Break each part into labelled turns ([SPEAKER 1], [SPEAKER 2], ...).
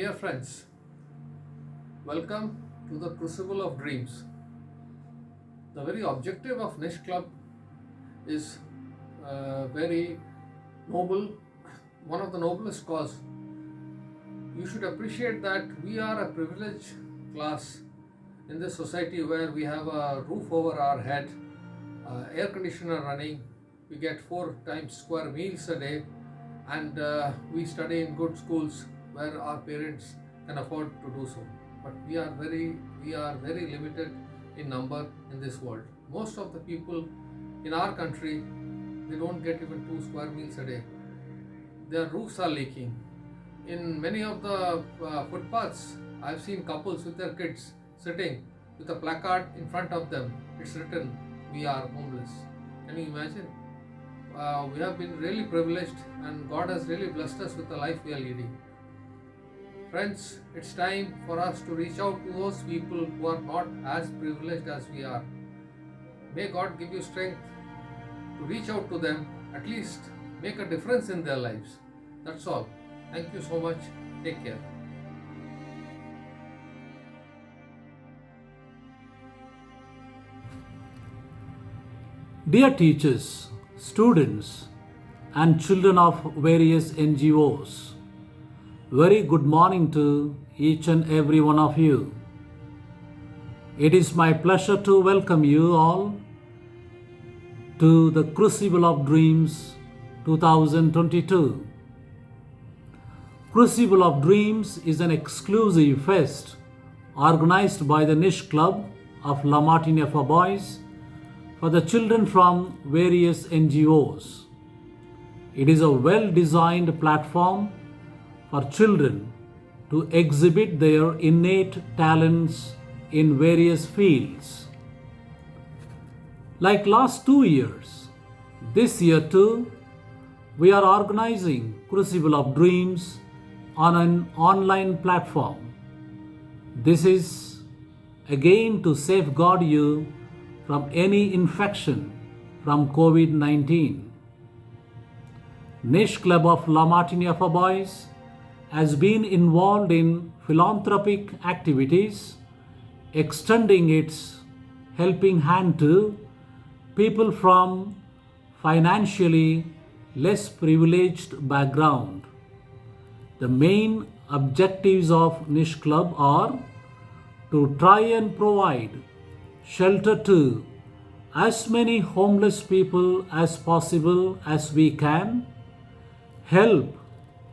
[SPEAKER 1] dear friends, welcome to the Crucible of Dreams. The very objective of Niche Club is very noble, one of the noblest cause. You should appreciate that we are a privileged class in this society where we have a roof over our head, air conditioner running, we get 4 times square meals a day, and we study in good schools where our parents can afford to do so. But we are very limited in number in this world. Most of the people in our country, they don't get even 2 square meals a day. Their roofs are leaking. In many of the footpaths, I've seen couples with their kids sitting with a placard in front of them. It's written, "We are homeless." Can you imagine? We have been really privileged and God has really blessed us with the life we are leading. Friends, it's time for us to reach out to those people who are not as privileged as we are. May God give you strength to reach out to them, at least make a difference in their lives. That's all. Thank you so much. Take care.
[SPEAKER 2] Dear teachers, students, and children of various NGOs, very good morning to each and every one of you. It is my pleasure to welcome you all to the Crucible of Dreams 2022. Crucible of Dreams is an exclusive fest organized by the Niche Club of Martiniere for Boys for the children from various NGOs. It is a well-designed platform for children to exhibit their innate talents in various fields. Like last 2 years, this year too, we are organizing Crucible of Dreams on an online platform. This is again to safeguard you from any infection from COVID-19. Niche Club of Martiniere for Boys has been involved in philanthropic activities, extending its helping hand to people from financially less privileged background. The main objectives of Niche Club are to try and provide shelter to as many homeless people as possible as we can, help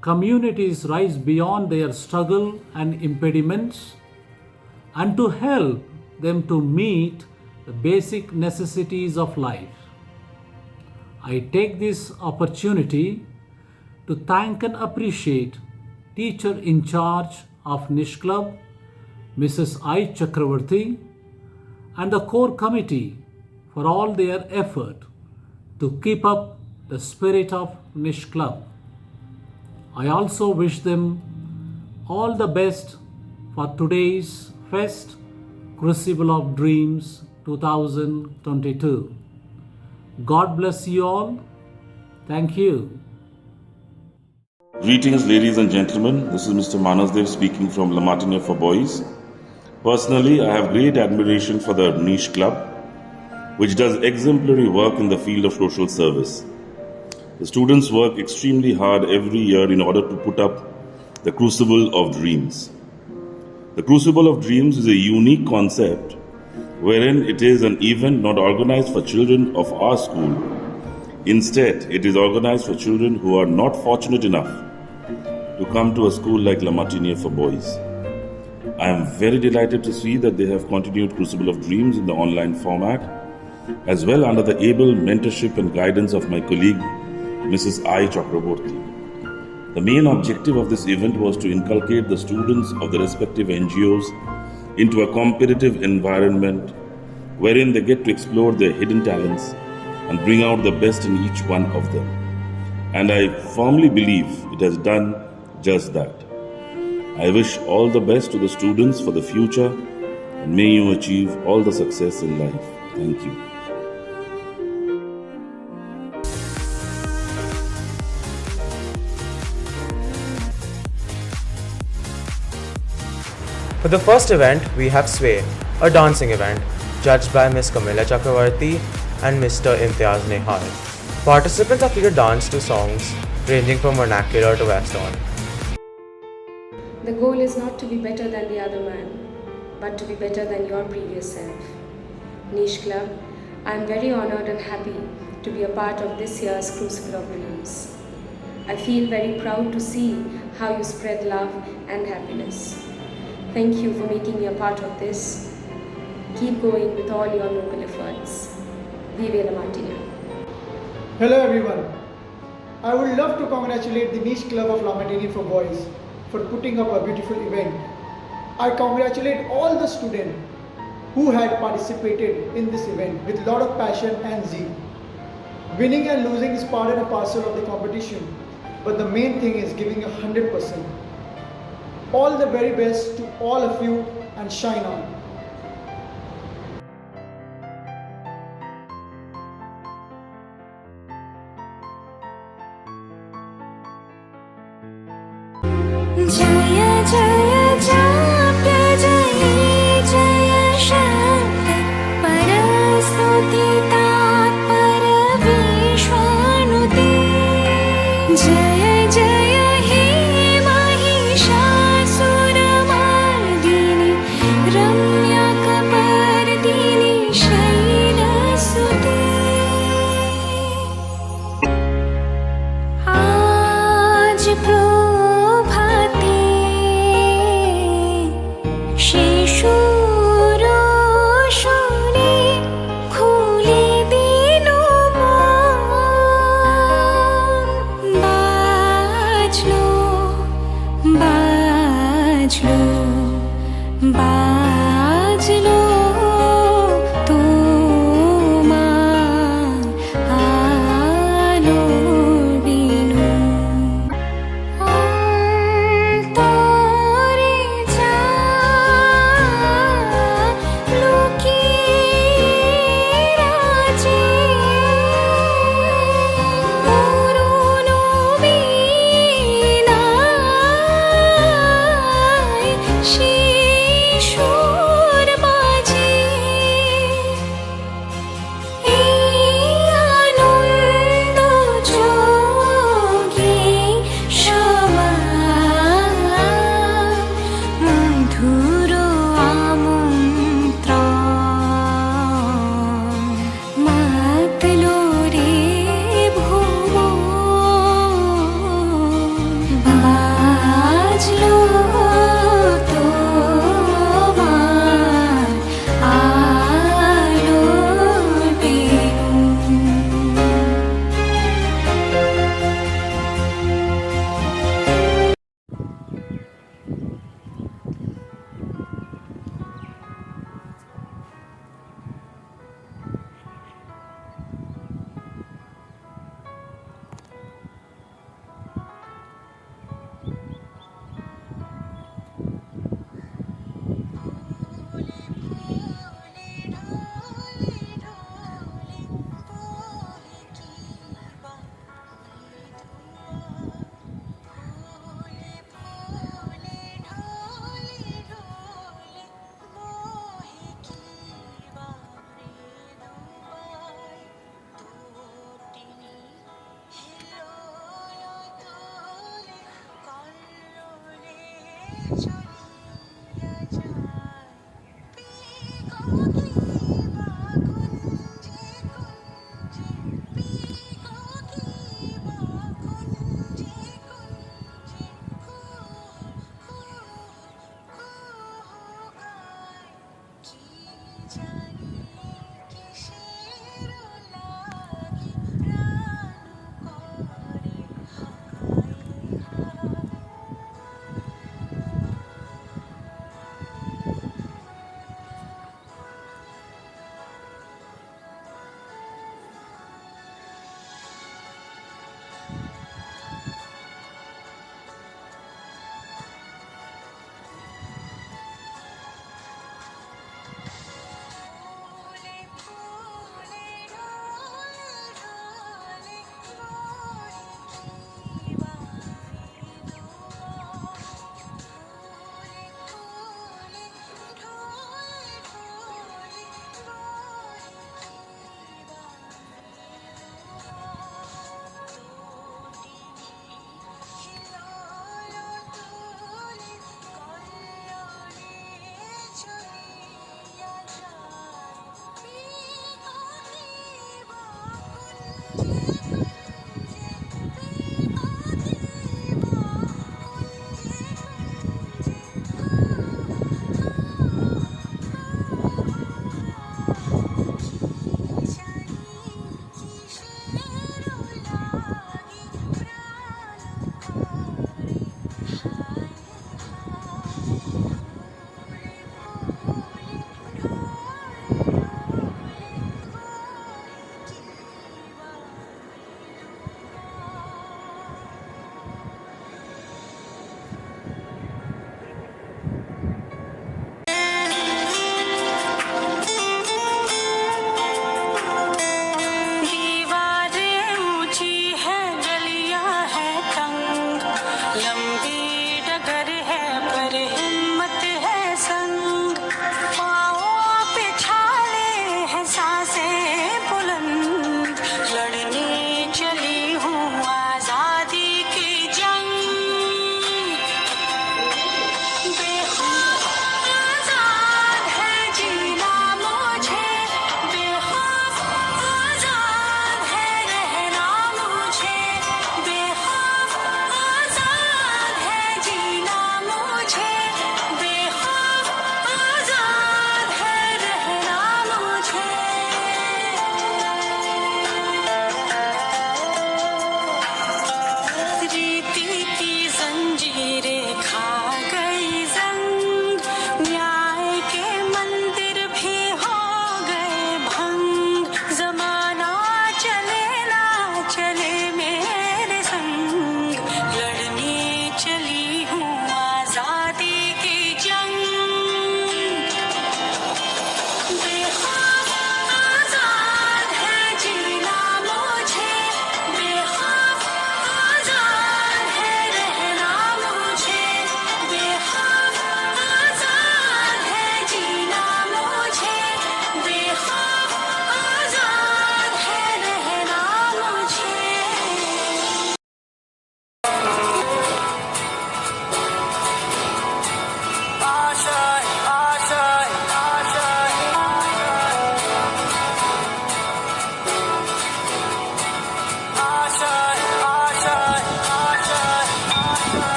[SPEAKER 2] communities rise beyond their struggle and impediments, and to help them to meet the basic necessities of life. I take this opportunity to thank and appreciate teacher in charge of Niche Club, Mrs. I. Chakravarti, and the core committee for all their effort to keep up the spirit of Niche Club. I also wish them all the best for today's fest, Crucible of Dreams 2022. God bless you all. Thank you.
[SPEAKER 3] Greetings, ladies and gentlemen. This is Mr. Manasdev speaking from Martiniere for Boys. Personally, I have great admiration for the Niche Club, which does exemplary work in the field of social service. The students work extremely hard every year in order to put up the Crucible of Dreams. The Crucible of Dreams is a unique concept wherein it is an event not organized for children of our school. Instead, it is organized for children who are not fortunate enough to come to a school like Martiniere for Boys. I am very delighted to see that they have continued Crucible of Dreams in the online format, as well under the able mentorship and guidance of my colleague, Mrs. I. Chakraborty. The main objective of this event was to inculcate the students of the respective NGOs into a competitive environment wherein they get to explore their hidden talents and bring out the best in each one of them. And I firmly believe it has done just that. I wish all the best to the students for the future and may you achieve all the success in life. Thank you.
[SPEAKER 4] For the first event, we have Sway, a dancing event, judged by Ms. Kamila Chakravarti and Mr. Imtiaz Nehal. Participants are free to dance to songs ranging from vernacular to Western.
[SPEAKER 5] The goal is not to be better than the other man, but to be better than your previous self. Niche Club, I am very honored and happy to be a part of this year's Crucible of Dreams. I feel very proud to see how you spread love and happiness. Thank you for making me a part of this. Keep going with all your noble efforts. Vive la Martiniere.
[SPEAKER 6] Hello everyone. I would love to congratulate the Niche Club of Martiniere for Boys for putting up a beautiful event. I congratulate all the students who had participated in this event with a lot of passion and zeal. Winning and losing is part and a parcel of the competition, but the main thing is giving 100%. All the very best to all of you and shine on.
[SPEAKER 7] जय जय जाप्य जय जय शब्द परस्तुति तात्पर विश्वानुते जय जय हे महिषासुरमर्दिनि रम्य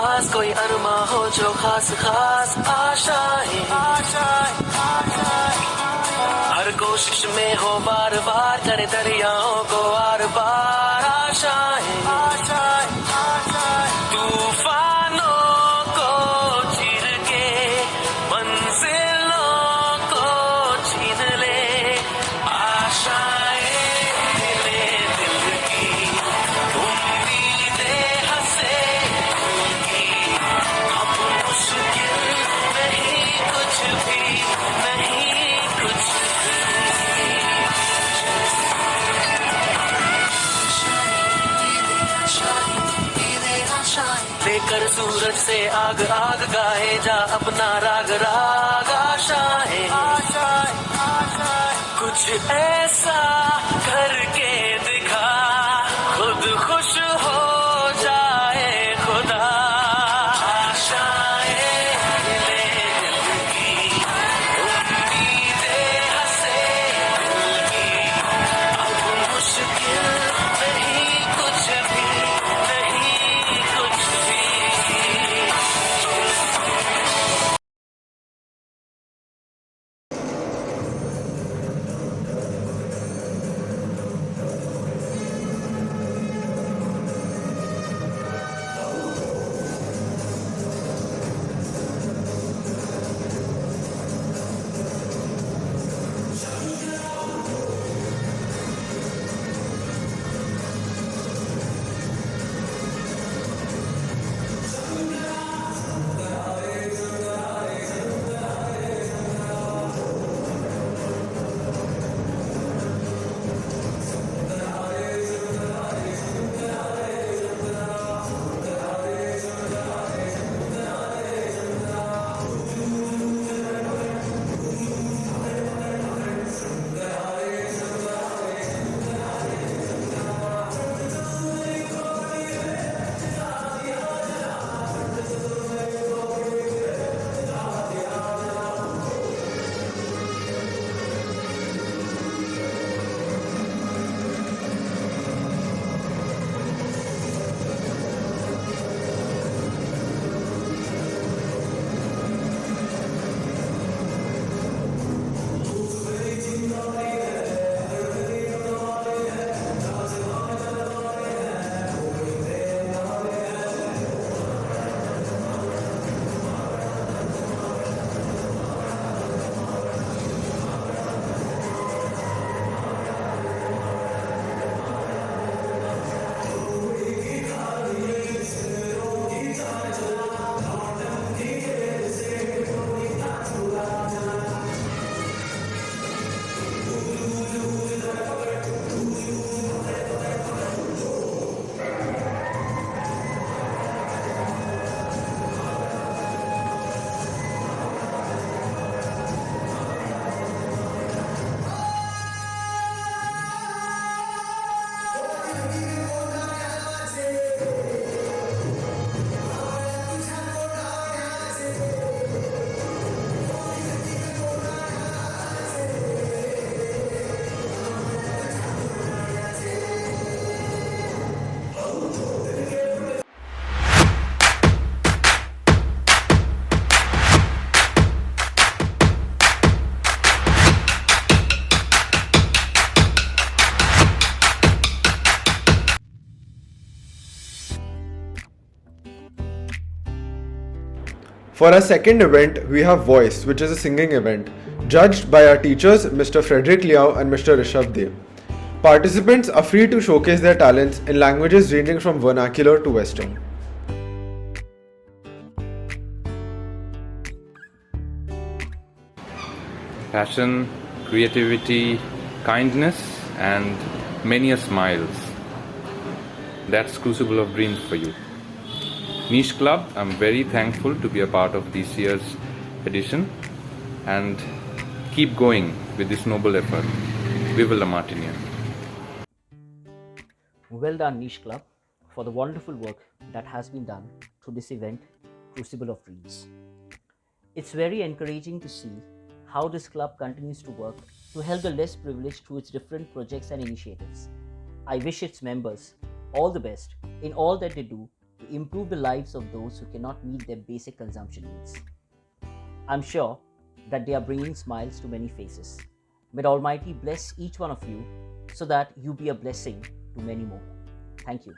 [SPEAKER 8] आस कोई अरमा हो जो खास खास आशाएं हर कोशिश में हो बार बार करे दरियाओं को आर पार आशाएं तूफानों को चीर के मंजिलों को छीन ले आशाएं दिले दिल की उम्मीदें हंसे की अब मुश्किल नहीं कुछ भी नहीं कुछ लेकर सूरज से आग आग गाए जा अपना राग राग आशाएं कुछ ऐसा करके दिखा खुद खुश हो जाए खुदा आशाएं दिले दिल की उम्मीदें हंसे दिल की अब मुश्किल नहीं कुछ भी नहीं कुछ भी
[SPEAKER 9] For our second event, we have Voice, which is a singing event, judged by our teachers Mr. Frederick Liao and Mr. Rishabh Dev. Participants are free to showcase their talents in languages ranging from vernacular to Western.
[SPEAKER 10] Passion, creativity, kindness, and many a smiles. That's Crucible of Dreams for you. Niche Club, I'm very thankful to be a part of this year's edition and keep going with this noble effort. Viva la Martiniere.
[SPEAKER 11] Well done, Niche Club, for the wonderful work that has been done through this event, Crucible of Dreams. It's very encouraging to see how this club continues to work to help the less privileged through its different projects and initiatives. I wish its members all the best in all that they do to improve the lives of those who cannot meet their basic consumption needs. I'm sure that they are bringing smiles to many faces. May the Almighty bless each one of you so that you be a blessing to many more. Thank you.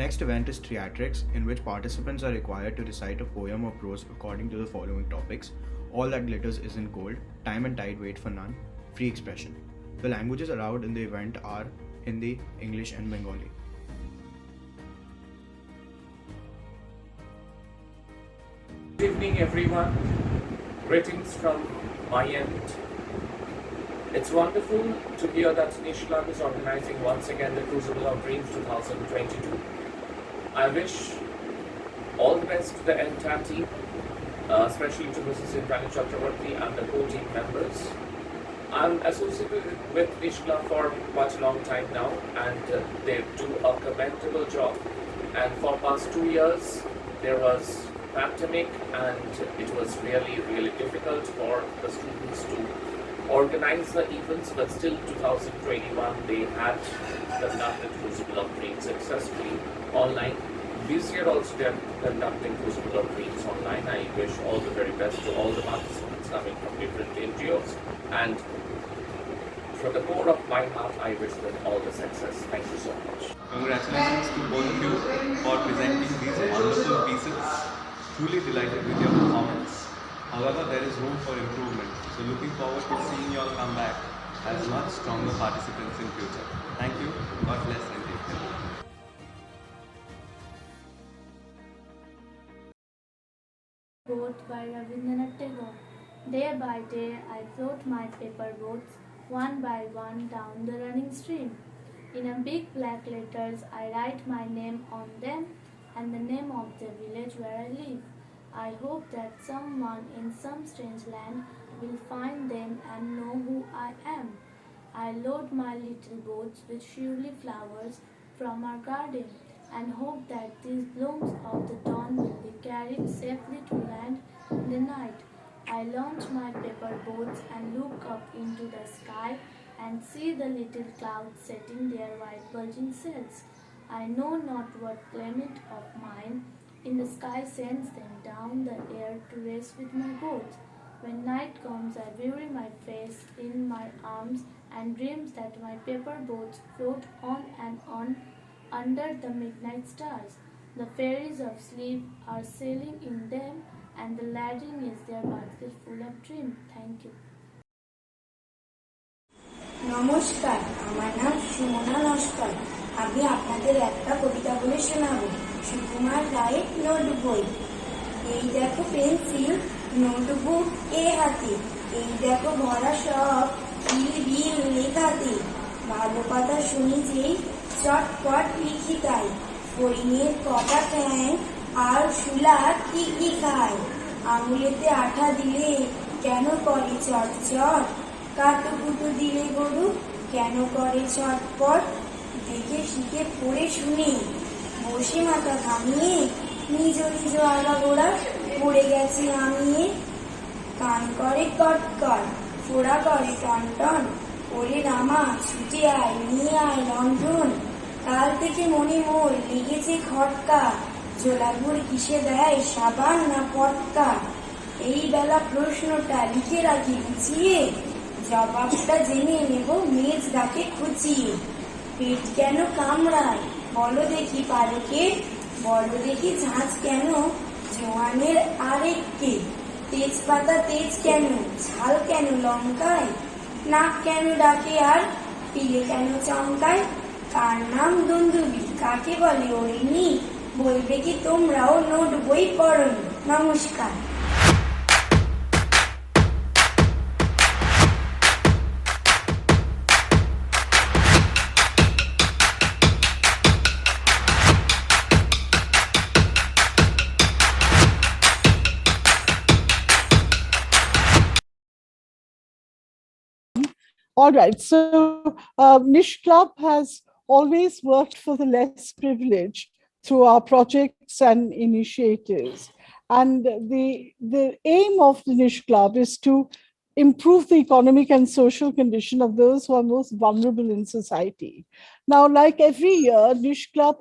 [SPEAKER 12] next event is Theatrics, in which participants are required to recite a poem or prose according to the following topics: All that glitters isn't gold. Time and tide wait for none. Free expression. The languages allowed in the event are Hindi, English, and Bengali.
[SPEAKER 13] Good evening, everyone. Greetings from my end. It's wonderful to hear that Niche Club is organizing once again the Crucible of Dreams 2022. I wish all the best to the entire team, especially to Mrs. Indrani Chakravarti and the core team members. I'm associated with Niche Club for quite a long time now, and they do a commendable job. And for past 2 years, there was pandemic, and it was really difficult for the students to organize the events, but still 2021 they had conducted Crucible of Dreams successfully online. This year also they are conducting Crucible of Dreams online. I wish all the very best to all the participants coming from different NGOs, and from the core of my heart I wish them all the success. Thank you so much.
[SPEAKER 14] Congratulations to both of you for presenting these wonderful pieces. Truly delighted with your performance. However, there is room for improvement. So looking forward to seeing you all come back as much stronger participants in future. Thank you. God bless and take care.
[SPEAKER 15] Boat by Rabindranath Tagore. Day by day I float my paper boats one by one down the running stream. In a big black letters I write my name on them and the name of the village where I live. I hope that someone in some strange land will find them and know who I am. I load my little boats with surely flowers from our garden and hope that these blooms of the dawn will be carried safely to land in the night. I launch my paper boats and look up into the sky and see the little clouds setting their white bulging sails. I know not what playmate of mine in the sky sends them down the air to race with my boats. When night comes, I bury my face in my arms and dreams that my paper boats float on and on under the midnight stars. The fairies of sleep are sailing in them, and the ladding is their basket full of dream. Thank you.
[SPEAKER 16] নমস্কার, আমার নাম সুমনা নস্কর। আমি আপনাদের একটা কবিতা বলে শোনাবো। সুকুমার রায়ের নোটবই। এই দেখো পেন্সিল, নোটবুক এ হাতে, এই দেখো ভরা সব কিলবিল লেখাতে। ভালো কথা শুনি যেই চটপট লিখি তাই। হরিণের কটা ঠ্যাং আর শুলা কি খায়। আঙুলেতে আঠা দিলে কেন করে চটচট। কাতুকুতু দিলে গরু কেন করে ছটপট। দেখে শিখে পড়ে শুনে বসে মাথা ঘামিয়ে নিজ নিজ আগাগোড়া পড়ে গেছে আমিয়ে। কান করে কটকট, ফোড়া করে টনটন, ওরে রামা ছুটে আয় নিয়ে আয় রন্ধন। কাল থেকে মনে মোর লেগেছে খটকা, ঝোলাগুড় কিসে দেয় সাবান না পটকা। এই বেলা প্রশ্নটা লিখে রাখি গুছিয়ে, জবাবটা জেনে নেব মেজ ডাকে খুঁচিয়ে। পেট কেন কামড়ায় বলো দেখি পালকে, বলো দেখি ঝাঁঝ কেন জোয়ানের আরেককে। তেজপাতা তেজ কেন, ঝাল কেন লঙ্কায়, নাক কেন ডাকে আর পিলে কেন চমকায়। কার নাম দুন্দুবি কাকে বলে ওরিনি, বলবে কি তোমরাও নোট বই পড়নি। নমস্কার।
[SPEAKER 17] All right, so Niche Club has always worked for the less privileged through our projects and initiatives. And the aim of the Niche Club is to improve the economic and social condition of those who are most vulnerable in society. Now, like every year, Niche Club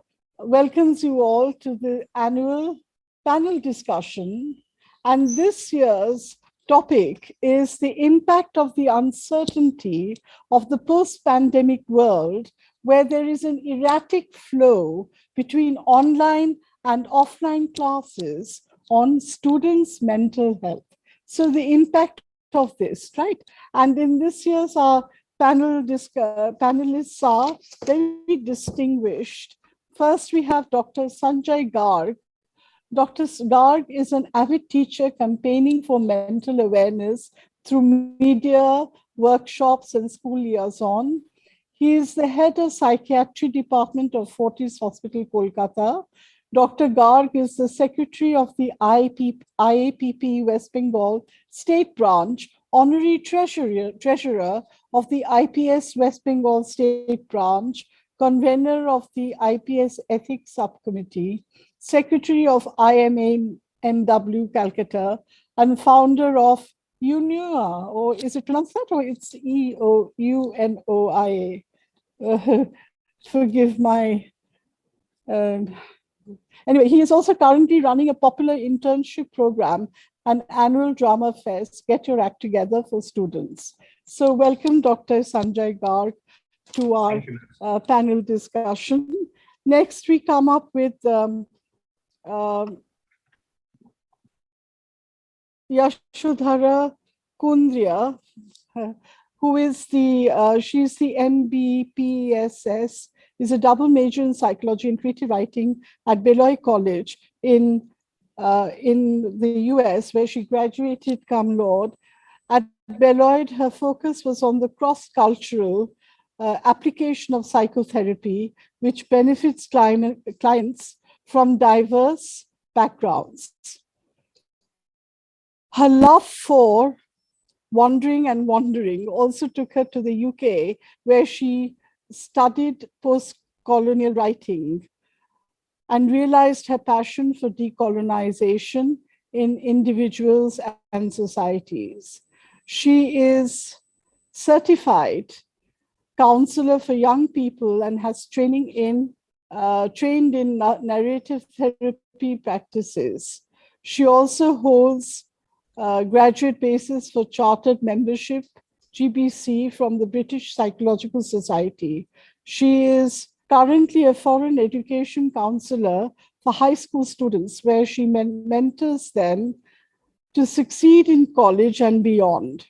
[SPEAKER 17] welcomes you all to the annual panel discussion. And this year's topic is the impact of the uncertainty of the post-pandemic world, where there is an erratic flow between online and offline classes on students' mental health. So the impact of this, right? And in this year's our panelists are very distinguished. First, we have Dr. Sanjay Garg. Dr. Garg is an avid teacher campaigning for mental awareness through media, workshops, and school liaison. He is the head of psychiatry department of Fortis Hospital, Kolkata. Dr. Garg is the secretary of the IAPP West Bengal State Branch, honorary treasurer of the IPS West Bengal State Branch, convener of the IPS Ethics Subcommittee, secretary of IMAMW Calcutta, and founder of UNOIA, or is it pronounced that, or it's EUNOIA? Forgive my. Anyway, he is also currently running a popular internship program and annual drama fest, Get Your Act Together for students. So welcome, Dr. Sanjay Garg, to our panel discussion. Next, we come up with Yashudhara Kundria, who is she's the MBPSS, is a double major in psychology and creative writing at Beloit College in the US, where she graduated cum laude. At Beloit, her focus was on the cross-cultural application of psychotherapy, which benefits clients from diverse backgrounds. Her love for wandering and wandering also took her to the UK, where she studied post-colonial writing and realized her passion for decolonization in individuals and societies. She is certified counselor for young people and has trained in narrative therapy practices. She also holds graduate basis for chartered membership, GBC, from the British Psychological Society. She is currently a foreign education counselor for high school students, where she mentors them to succeed in college and beyond.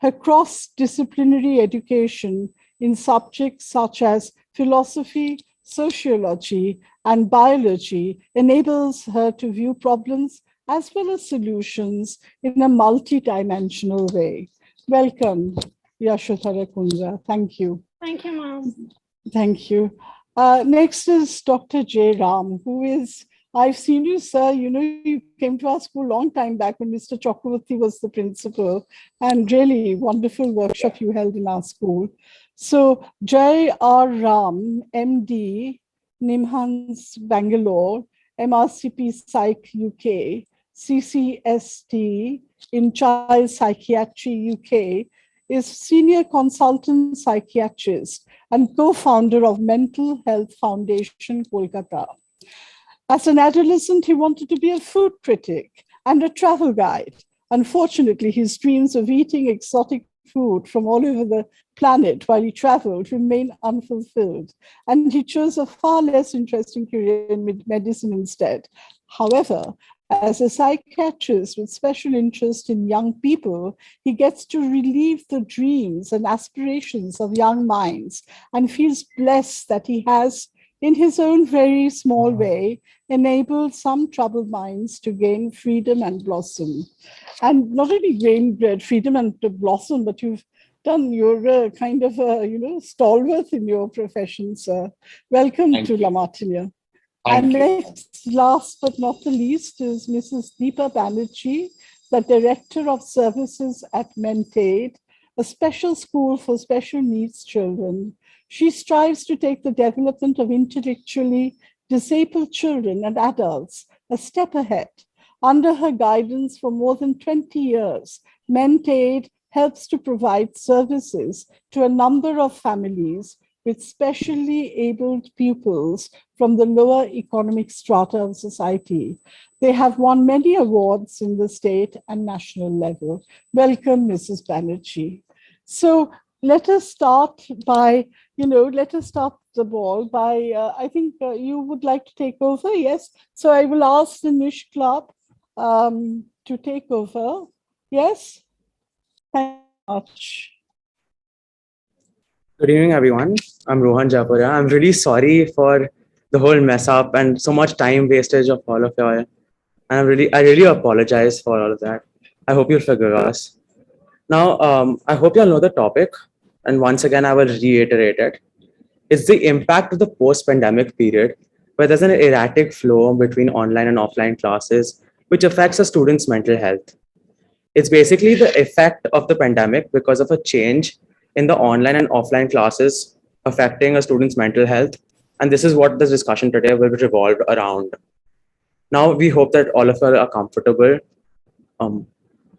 [SPEAKER 17] Her cross-disciplinary education in subjects such as philosophy, sociology, and biology enables her to view problems as well as solutions in a multi-dimensional way. Welcome, Yashudhara Kundra. Thank you.
[SPEAKER 18] Thank you, ma'am.
[SPEAKER 17] Thank you. Next is Dr. J. Ram, who is, I've seen you, sir. You know, you came to our school a long time back when Mr. Chakravarti was the principal, and really wonderful workshop you held in our school. So J. R. Ram, MD, Nimhans, Bangalore, MRCP Psych UK, CCST in Child Psychiatry UK, is senior consultant psychiatrist and co-founder of Mental Health Foundation, Kolkata. As an adolescent, he wanted to be a food critic and a travel guide. Unfortunately, his dreams of eating exotic food from all over the planet while he traveled remained unfulfilled, and he chose a far less interesting career in medicine instead. However, as a psychiatrist with special interest in young people, he gets to relieve the dreams and aspirations of young minds and feels blessed that he has, in his own very small way, enabled some troubled minds to gain freedom and blossom. And not only gain freedom and to blossom, but you're a kind of a, stalwart in your profession, sir. Welcome to La Martiniere. And next, last but not the least, is Mrs. Deepa Banerjee, the Director of Services at Mentate, a special school for special needs children. She strives to take the development of intellectually disabled children and adults a step ahead. Under her guidance for more than 20 years, Mentate helps to provide services to a number of families with specially abled pupils from the lower economic strata of society. They have won many awards in the state and national level. Welcome, Mrs. Banerjee. So let us start by, let us start the ball by, I think you would like to take over, yes? So I will ask the Niche Club to take over. Yes? Thank you much.
[SPEAKER 4] Good evening, everyone. I'm Rohan Japuria. I'm really sorry for the whole mess up and so much time wastage of all of y'all. And I really apologize for all of that. I hope you'll forgive us. Now, I hope y'all know the topic. And once again, I will reiterate it. It's the impact of the post-pandemic period, where there's an erratic flow between online and offline classes, which affects a student's mental health. It's basically the effect of the pandemic because of a change in the online and offline classes affecting a student's mental health. And this is what this discussion today will revolve around. Now, we hope that all of you are comfortable.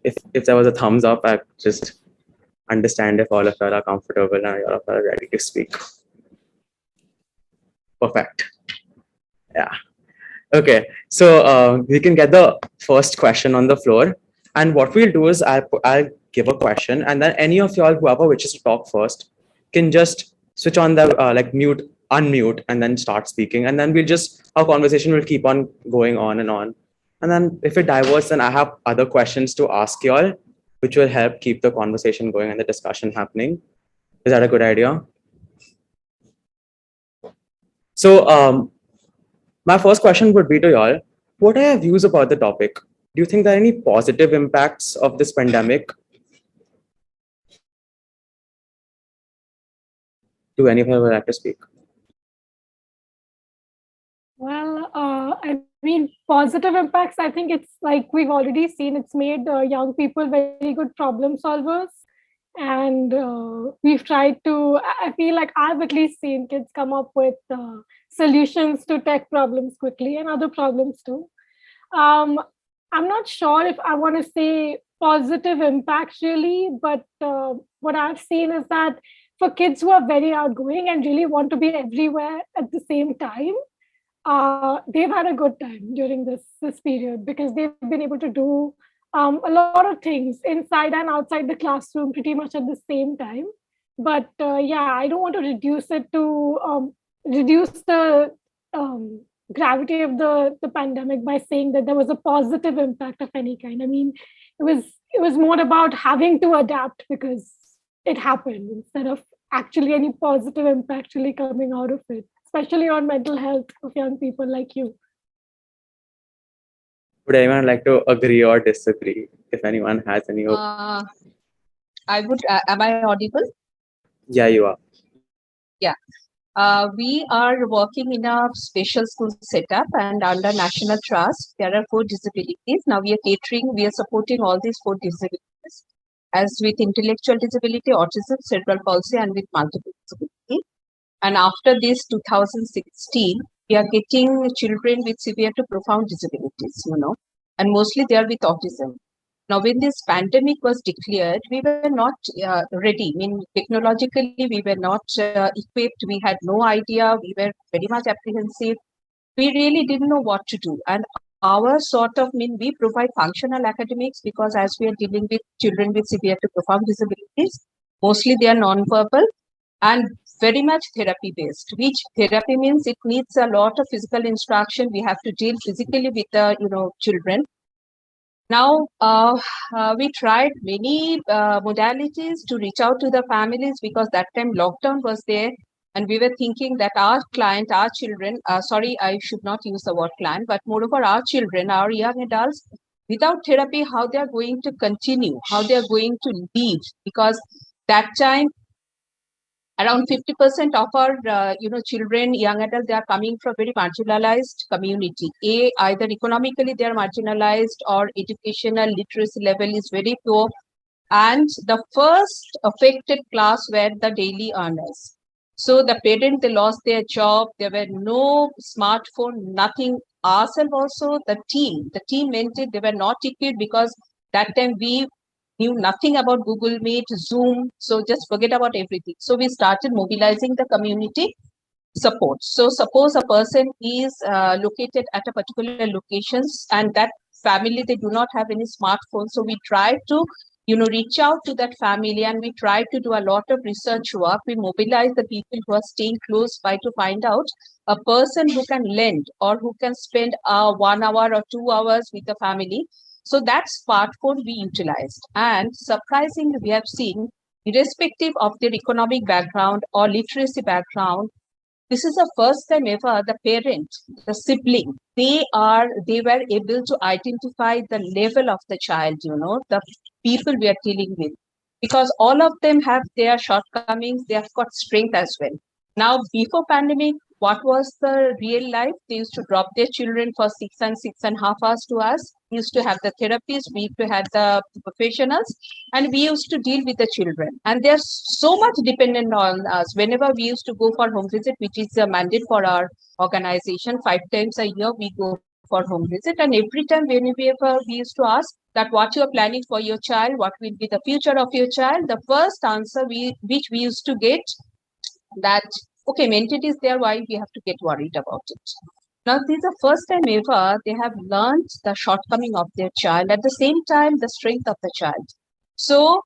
[SPEAKER 4] If there was a thumbs up, I just understand if all of you are comfortable and all of you are ready to speak. Perfect. Yeah. Okay. So we can get the first question on the floor. And what we'll do is I'll give a question, and then any of y'all, whoever wishes to talk first, can just switch on the mute, unmute, and then start speaking. And then our conversation will keep on going on. And then if it diverts, then I have other questions to ask y'all, which will help keep the conversation going and the discussion happening. Is that a good idea? So my first question would be to y'all, what are your views about the topic? Do you think there are any positive impacts of this pandemic? Do any of you would like to speak?
[SPEAKER 18] Well, I mean, positive impacts, I think it's like we've already seen, it's made young people very good problem solvers. And we've tried to, I feel like I've at least seen kids come up with solutions to tech problems quickly and other problems too. I'm not sure if I want to say positive impact really, but what I've seen is that for kids who are very outgoing and really want to be everywhere at the same time, they've had a good time during this period because they've been able to do a lot of things inside and outside the classroom pretty much at the same time. But yeah, I don't want to reduce it to reduce the gravity of the pandemic by saying that there was a positive impact of any kind. I mean, it was more about having to adapt because it happened instead of actually any positive impact really coming out of it, especially on mental health of young people like you.
[SPEAKER 4] Would anyone like to agree or disagree? If anyone has any
[SPEAKER 19] I would. Am I audible?
[SPEAKER 4] Yeah, you are.
[SPEAKER 19] Yeah. We are working in a special school setup and under National Trust. There are 4 disabilities. Now we are supporting all these 4 disabilities as with intellectual disability, autism, cerebral palsy, and with multiple disability. And after this 2016, we are getting children with severe to profound disabilities, and mostly they are with autism. Now, when this pandemic was declared, we were not ready. I mean, technologically, we were not equipped. We had no idea. We were very much apprehensive. We really didn't know what to do. And our we provide functional academics because as we are dealing with children with severe to profound disabilities, mostly they are non-verbal and very much therapy based, which therapy means it needs a lot of physical instruction. We have to deal physically with the children. Now, we tried many modalities to reach out to the families because that time lockdown was there. And we were thinking that our client, our children, sorry, I should not use the word client, but moreover, our children, our young adults, without therapy, how they are going to continue, how they are going to live. Because that time, around 50% of our children, young adults, they are coming from very marginalized community. Either economically they are marginalized or educational literacy level is very poor. And the first affected class were the daily earners. So the parents, they lost their job. There were no smartphone, nothing. Ourselves also, the team meant it, they were not equipped because that time we knew nothing about Google Meet, Zoom. So just forget about everything. So we started mobilizing the community support. So suppose a person is located at a particular locations and that family, they do not have any smartphone. So we try to, reach out to that family and we try to do a lot of research work. We mobilize the people who are staying close by to find out a person who can lend or who can spend 1 hour or 2 hours with the family. So that's part 4 we utilized. And surprisingly, we have seen, irrespective of their economic background or literacy background, this is the first time ever the parent, the sibling, they were able to identify the level of the child, the people we are dealing with. Because all of them have their shortcomings, they have got strength as well. Now, before pandemic, what was the real life? They used to drop their children for 6.5 hours to us. We used to have the therapists, we used to have the professionals, and we used to deal with the children. And they're so much dependent on us. Whenever we used to go for home visit, which is a mandate for our organization, 5 times a year we go for home visit. And every time whenever we used to ask that what you're planning for your child, what will be the future of your child, the first answer which we used to get, that okay, mentality is there, why we have to get worried about it. Now, this is the first time ever they have learned the shortcoming of their child, at the same time the strength of the child. So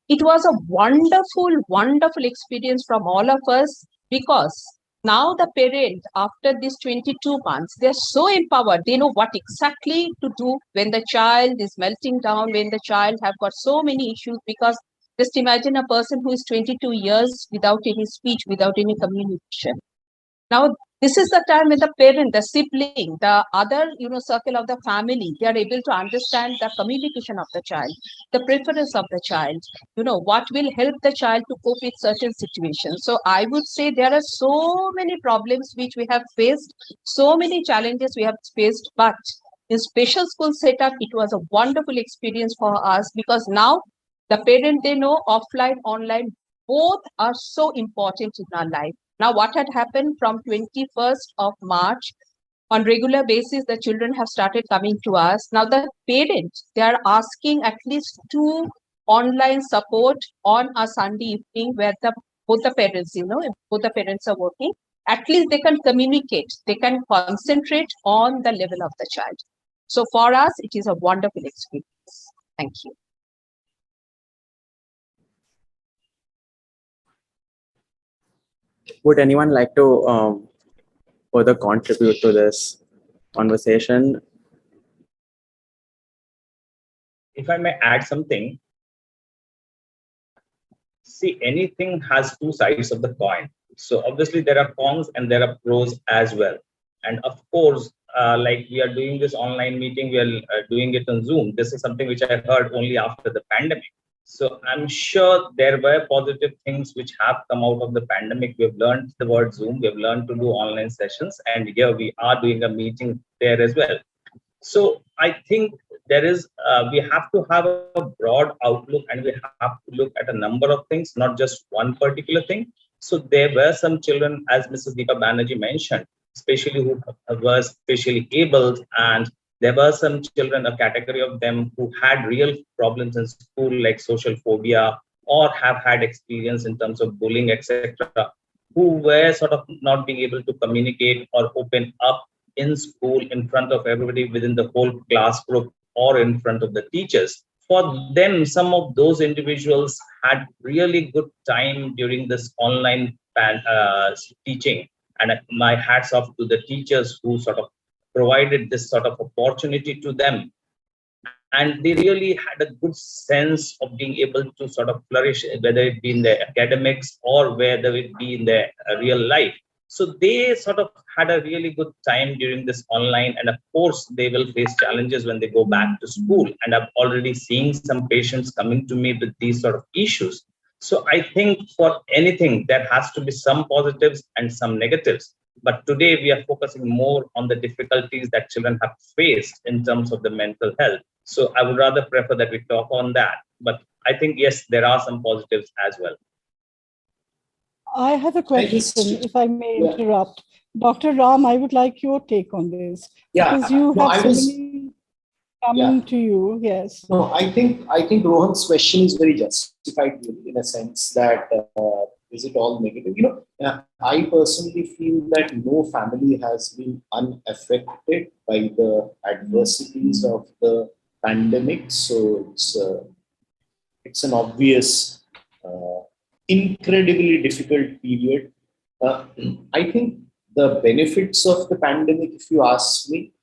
[SPEAKER 19] it was a wonderful experience from all of us, because now the parent, after these 22 months, they're so empowered. They know what exactly to do when the child is melting down, when the child have got so many issues. Because just imagine a person who is 22 years without any speech, without any communication. Now, this is the time when the parent, the sibling, the other, circle of the family, they are able to understand the communication of the child, the preference of the child, what will help the child to cope with certain situations. So I would say there are so many problems which we have faced, so many challenges we have faced, but in special school setup, it was a wonderful experience for us, because now the parent, they know offline, online, both are so important in our life. Now, what had happened from 21st of March, on regular basis, the children have started coming to us. Now, the parents, they are asking at least 2 online support on a Sunday evening, where both the parents, if both the parents are working, at least they can communicate, they can concentrate on the level of the child. So for us, it is a wonderful experience. Thank you.
[SPEAKER 20] Would anyone like to further contribute to this conversation?
[SPEAKER 21] If I may add something, see, anything has 2 sides of the coin. So obviously there are cons and there are pros as well. And of course, like we are doing this online meeting, we are doing it on Zoom. This is something which I heard only after the pandemic. So I'm sure there were positive things which have come out of the pandemic. We've learned the word Zoom, we've learned to do online sessions, and here we are doing a meeting there as well. So I think there is, we have to have a broad outlook, and we have to look at a number of things, not just one particular thing. So there were some children, as Mrs. Deepa Banerjee mentioned, especially who were specially able, and there were some children, a category of them, who had real problems in school, like social phobia, or have had experience in terms of bullying, etc., who were sort of not being able to communicate or open up in school in front of everybody within the whole class group or in front of the teachers. For them, some of those individuals had really good time during this online teaching. And my hats off to the teachers who sort of provided this sort of opportunity to them. And they really had a good sense of being able to sort of flourish, whether it be in their academics or whether it be in their real life. So they sort of had a really good time during this online. And of course, they will face challenges when they go back to school. And I'm already seeing some patients coming to me with these sort of issues. So I think for anything, there has to be some positives and some negatives. But today we are focusing more on the difficulties that children have faced in terms of the mental health. So I would rather prefer that we talk on that. But I think, yes, there are some positives as well.
[SPEAKER 17] I have a question, if I may interrupt. Dr. Ram, I would like your take on this.
[SPEAKER 22] Yeah,
[SPEAKER 17] because you
[SPEAKER 22] no,
[SPEAKER 17] have so many coming to you. Yes.
[SPEAKER 22] No, I think Rohan's question is very justified, really, in a sense that is it all negative? I personally feel that no family has been unaffected by the adversities of the pandemic. So it's an obvious, incredibly difficult period. I think the benefits of the pandemic, if you ask me,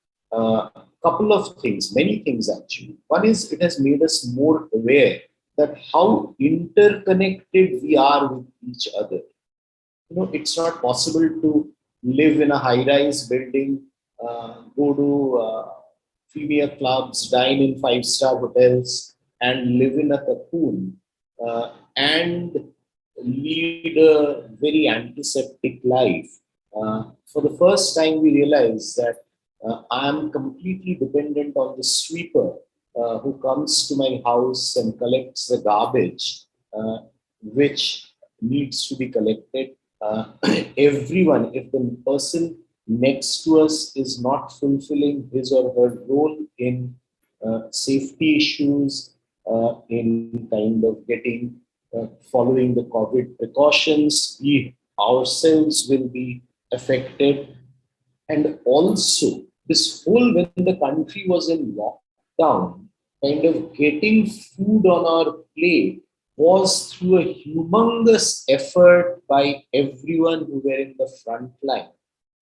[SPEAKER 22] couple of things, many things actually. One is it has made us more aware that how interconnected we are with each other. It's not possible to live in a high-rise building, go to premier clubs, dine in five-star hotels, and live in a cocoon and lead a very antiseptic life. For the first time, we realize that I am completely dependent on the sweeper who comes to my house and collects the garbage, which needs to be collected. Everyone, if the person next to us is not fulfilling his or her role in safety issues, in kind of getting following the COVID precautions, we ourselves will be affected. And also, this whole, when the country was in lockdown, kind of getting food on our plate was through a humongous effort by everyone who were in the front line.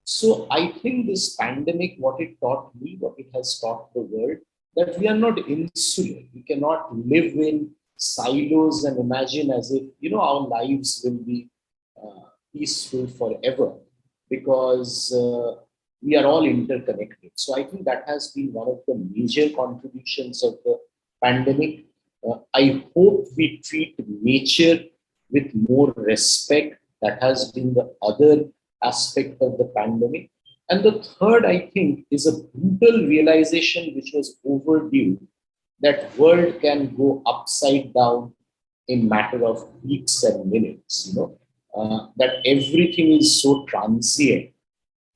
[SPEAKER 22] So I think this pandemic, what it taught me, what it has taught the world, that we are not insular. We cannot live in silos and imagine as if, our lives will be peaceful forever, because we are all interconnected. So I think that has been one of the major contributions of the pandemic. I hope we treat nature with more respect. That has been the other aspect of the pandemic. And the third, I think, is a brutal realization which was overdue, that world can go upside down in matter of weeks and minutes, that everything is so transient.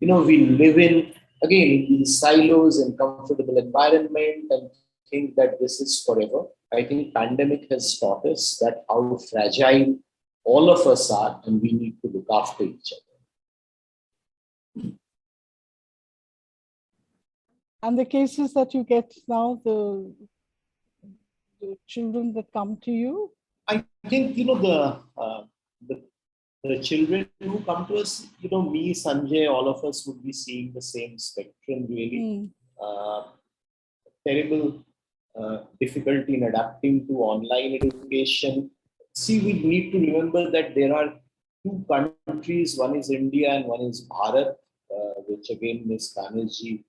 [SPEAKER 22] We live in these silos and comfortable environment and think that this is forever. I think pandemic has taught us that how fragile all of us are, and we need to look after each other.
[SPEAKER 17] And the cases that you get now, the children that come to you?
[SPEAKER 22] I think, the children who come to us, me, Sanjay, all of us would be seeing the same spectrum, really. Terrible difficulty in adapting to online education. See, we need to remember that there are two countries, one is India and one is Bharat, which again Ms. Banerjee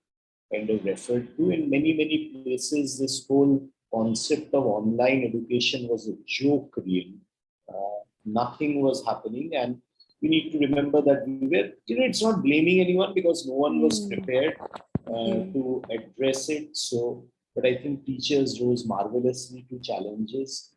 [SPEAKER 22] kind of referred to. In many, many places, this whole concept of online education was a joke, really. Nothing was happening, and we need to remember that we were, it's not blaming anyone because no one was prepared to address it. So, but I think teachers rose marvelously to challenges.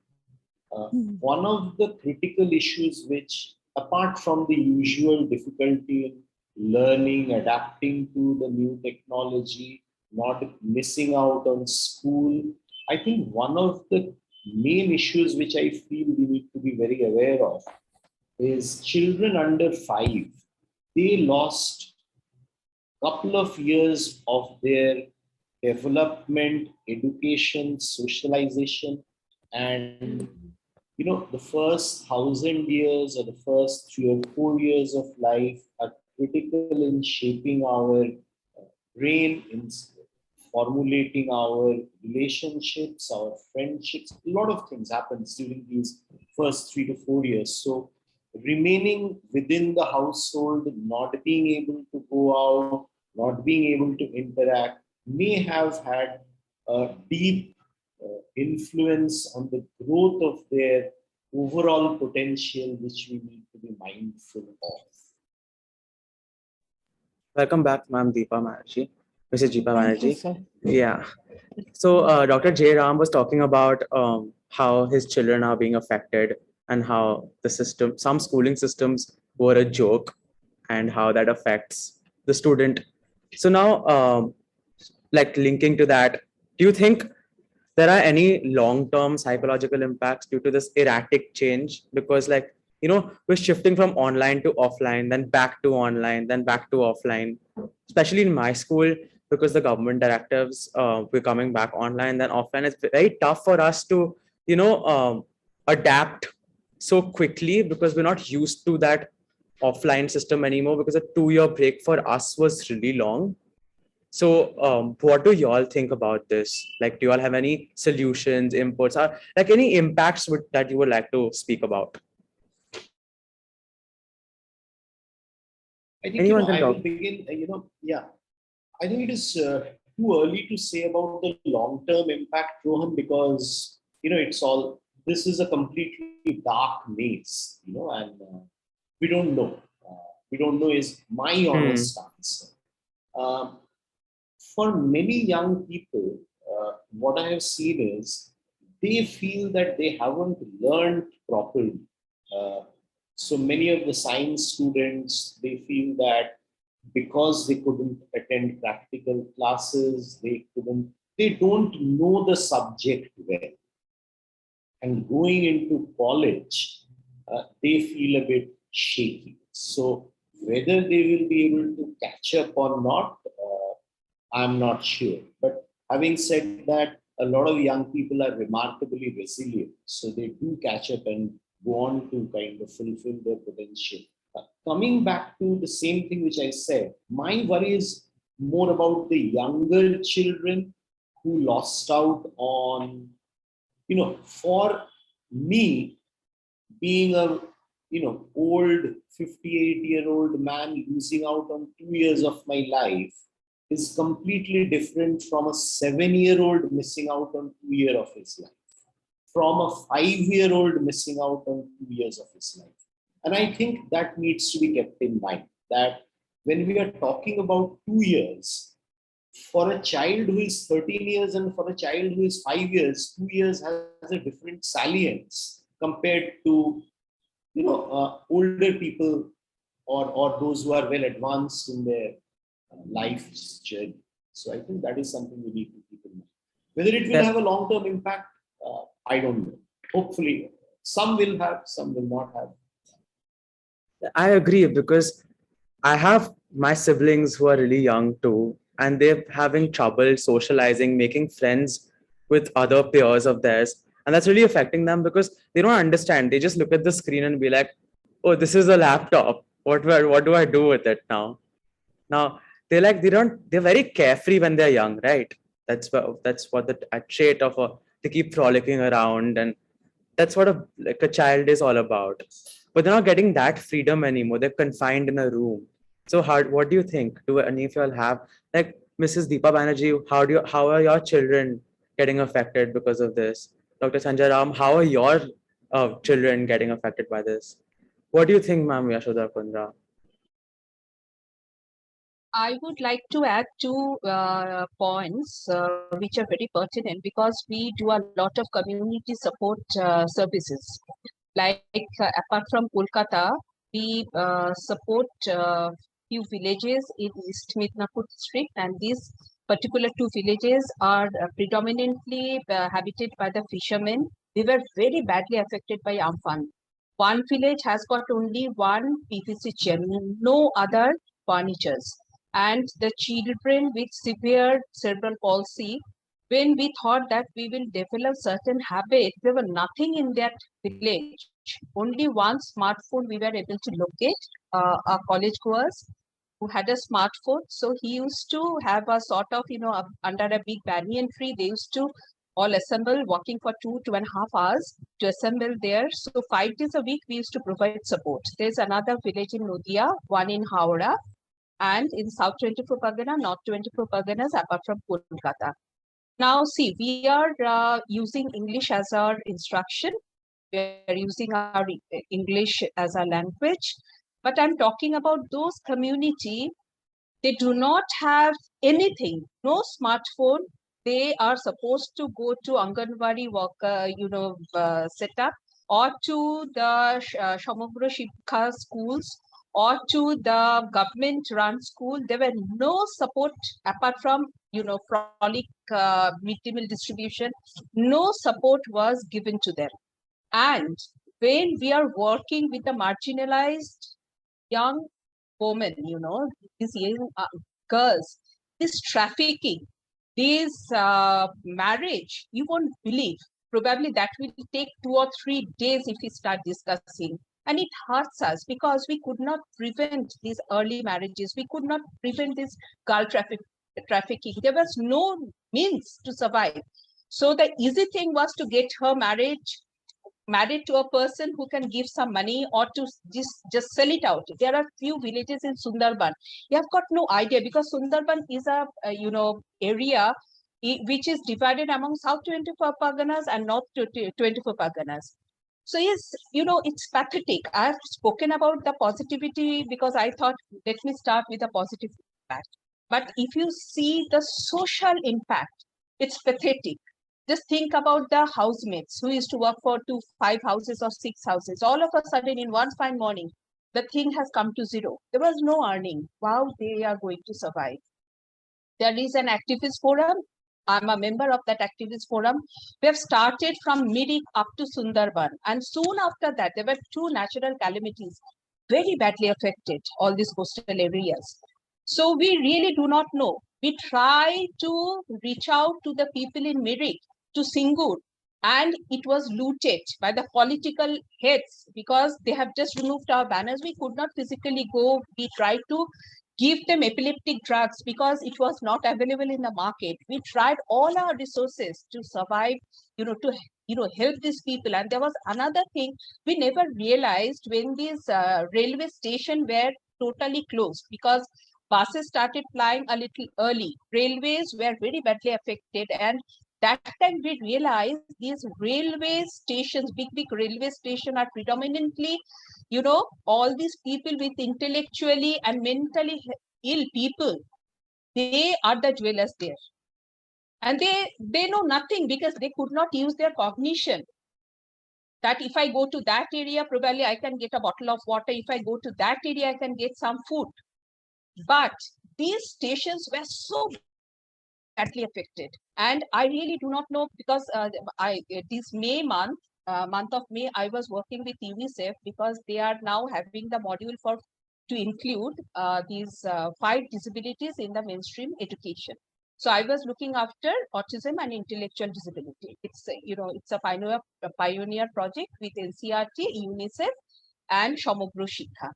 [SPEAKER 22] One of the critical issues which, apart from the usual difficulty in learning, adapting to the new technology, not missing out on school, I think one of the main issues which I feel we need to be very aware of is children under 5. They lost a couple of years of their development, education, socialization, and the first 1,000 years or the first 3 or 4 years of life are critical in shaping our brain, in formulating our relationships, our friendships. A lot of things happens during these first 3 to 4 years. So remaining within the household, not being able to go out, not being able to interact, may have had a deep influence on the growth of their overall potential, which we need to be mindful of.
[SPEAKER 20] Welcome back, Ma'am Deepa Banerjee. Mrs. Deepa
[SPEAKER 17] Thank you,
[SPEAKER 20] Banerjee.
[SPEAKER 17] sir.
[SPEAKER 20] Yeah. So Dr. J. Ram was talking about how his children are being affected and how the system, some schooling systems were a joke, and how that affects the student. So now, like linking to that, do you think there are any long-term psychological impacts due to this erratic change? Because we're shifting from online to offline, then back to online, then back to offline, especially in my school, because the government directives, we're coming back online, then offline. It's very tough for us to, adapt so quickly because we're not used to that offline system anymore, because a 2-year break for us was really long. So, what do y'all think about this? Like, do y'all have any solutions, inputs, or like any impacts that you would like to speak about?
[SPEAKER 22] I think,
[SPEAKER 20] Anyone can
[SPEAKER 22] I will
[SPEAKER 20] talk.
[SPEAKER 22] begin, yeah. I think it is too early to say about the long-term impact, Rohan, because, this is a completely dark maze, and we don't know. We don't know is my honest answer. Um, for many young people, what I have seen is they feel that they haven't learned properly. Uh, so many of the science students, they feel that because they couldn't attend practical classes, they don't know the subject well. And going into college, they feel a bit shaky. So whether they will be able to catch up or not, I'm not sure. But having said that, a lot of young people are remarkably resilient. So they do catch up and go on to kind of fulfill their potential. Coming back to the same thing which I said, my worry is more about the younger children who lost out on, for me, being a old 58-year-old man losing out on 2 years of my life is completely different from a 7-year-old missing out on 2 years of his life, from a 5-year-old missing out on 2 years of his life. And I think that needs to be kept in mind, that when we are talking about 2 years, for a child who is 13 years and for a child who is 5 years, 2 years has a different salience compared to older people, or those who are well advanced in their life's journey. So I think that is something we need to keep in mind. Whether it will have a long-term impact, I don't know. Hopefully, some will have, some will not have.
[SPEAKER 20] I agree, because I have my siblings who are really young too, and they're having trouble socializing, making friends with other peers of theirs. And that's really affecting them because they don't understand. They just look at the screen and be like, oh, this is a laptop. What do I do with it now? Now, they're very carefree when they're young, right? That's what the a trait of they keep frolicking around, and that's what a child is all about. But they're not getting that freedom anymore. They're confined in a room. So what do you think? Do any of you all have, like Mrs. Deepa Banerjee, how are your children getting affected because of this? Dr. Sanjay Ram, how are your children getting affected by this? What do you think, ma'am Yashoda Kundra?
[SPEAKER 19] I would like to add two points which are very pertinent, because we do a lot of community support services. Like apart from Kolkata, we support few villages in East Midnapur district, and these particular two villages are predominantly habited by the fishermen. They were very badly affected by Amphan. One village has got only one PVC chair, no other furnitures. And the children with severe cerebral palsy, when we thought that we will develop certain habits, there were nothing in that village. Only one smartphone we were able to locate, our college goers who had a smartphone. So he used to have a sort of, under a big banyan tree, they used to all assemble, walking for 2.5 hours to assemble there. So 5 days a week, we used to provide support. There's another village in Nodia, one in Howrah, and in South 24 Pargana, North 24 Parganas, apart from Kolkata. Now, see, we are using English as our instruction. We are using our English as our language. But I'm talking about those community, they do not have anything, no smartphone. They are supposed to go to Anganwadi worker, setup, or to the Samagra Shikha schools, or to the government-run school. There were no support apart from, frolic mid-day meal distribution. No support was given to them. And when we are working with the marginalized young women, these young girls, this trafficking, this marriage, you won't believe. Probably that will take 2 or 3 days if we start discussing. And it hurts us because we could not prevent these early marriages. We could not prevent this girl trafficking. trafficking. There was no means to survive. So the easy thing was to get her married to a person who can give some money, or to just sell it out. There are few villages in Sundarban. You have got no idea, because Sundarban is a area which is divided among South 24 Parganas and North 24 Parganas. So yes, it's pathetic. I have spoken about the positivity because I thought, let me start with a positive impact. But if you see the social impact, it's pathetic. Just think about the housemates who used to work for 5 houses or 6 houses. All of a sudden, in one fine morning, the thing has come to zero. There was no earning. How they are going to survive? There is an activist forum. I'm a member of that activist forum. We have started from Mirik up to Sundarban. And soon after that, there were 2 natural calamities very badly affected all these coastal areas. So we really do not know. We try to reach out to the people in Mirik, to Singur, and it was looted by the political heads because they have just removed our banners. We could not physically go. We tried to give them epileptic drugs because it was not available in the market. We tried all our resources to survive, to help these people. And there was another thing we never realized when these railway stations were totally closed, because buses started flying a little early. Railways were very badly affected, and that time we realized these railway stations, big railway stations, are predominantly, all these people with intellectually and mentally ill people. They are the dwellers there, and they know nothing because they could not use their cognition. That if I go to that area, probably I can get a bottle of water. If I go to that area, I can get some food. But these stations were so badly affected, and I really do not know, because this May month of May, I was working with UNICEF because they are now having the module to include these 5 disabilities in the mainstream education. So I was looking after autism and intellectual disability. It's a pioneer project with NCRT, UNICEF, and Shamogro Shikha.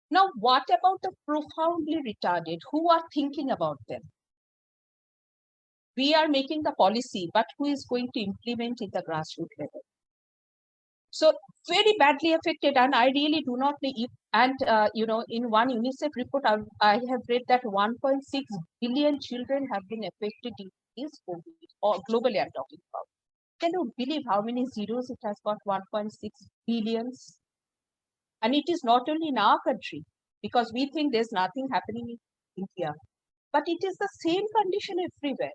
[SPEAKER 19] Now, what about the profoundly retarded? Who are thinking about them? We are making the policy, but who is going to implement at the grassroots level? So very badly affected, and I really do not know if, and in one UNICEF report, I have read that 1.6 billion children have been affected in this COVID, or globally I'm talking about. Can you believe how many zeros it has got? 1.6 billions. And it is not only in our country, because we think there's nothing happening in India, but it is the same condition everywhere.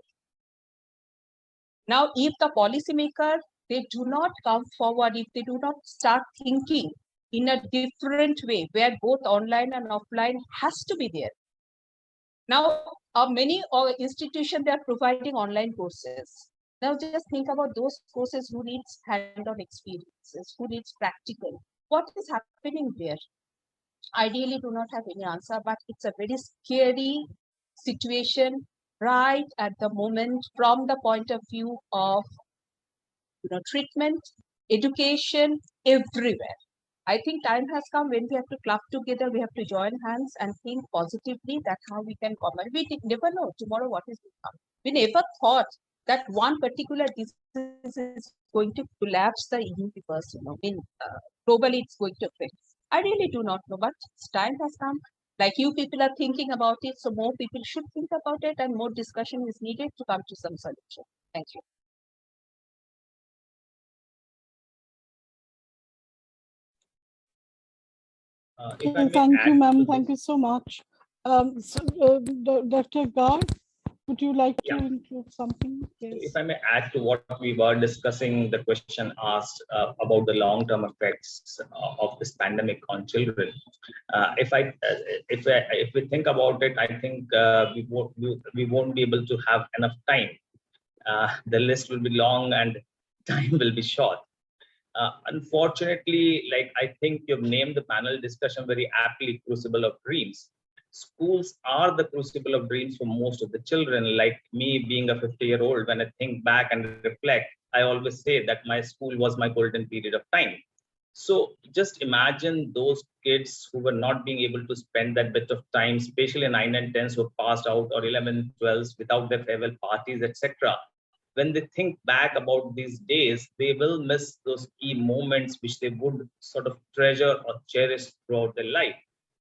[SPEAKER 19] Now, if the policymaker, they do not come forward, if they do not start thinking in a different way, where both online and offline has to be there. Now, many institutions, they are providing online courses. Now, just think about those courses who needs hand-on experiences, who needs practical. What is happening there? I really do not have any answer, but it's a very scary situation right at the moment from the point of view of treatment, education, everywhere. I think time has come when we have to club together, we have to join hands and think positively. That's how we can comment. We never know tomorrow what is to come. We never thought that one particular disease is going to collapse the universe. Globally it's going to affect. I really do not know, but time has come. Like you people are thinking about it, so more people should think about it, and more discussion is needed to come to some solution. Thank you.
[SPEAKER 17] Thank you, ma'am. Thank you so much. Dr. Garg, would you like to include something? Yes.
[SPEAKER 21] If I may add to what we were discussing, the question asked about the long-term effects of this pandemic on children. If we think about it, I think we won't be able to have enough time. The list will be long and time will be short. Unfortunately, like I think you've named the panel discussion very aptly, Crucible of Dreams. Schools are the crucible of dreams for most of the children. Like me being a 50-year-old, when I think back and reflect, I always say that my school was my golden period of time. So just imagine those kids who were not being able to spend that bit of time, especially 9 and 10s who passed out, or 11 and 12s without their farewell parties, etc. When they think back about these days, they will miss those key moments which they would sort of treasure or cherish throughout their life.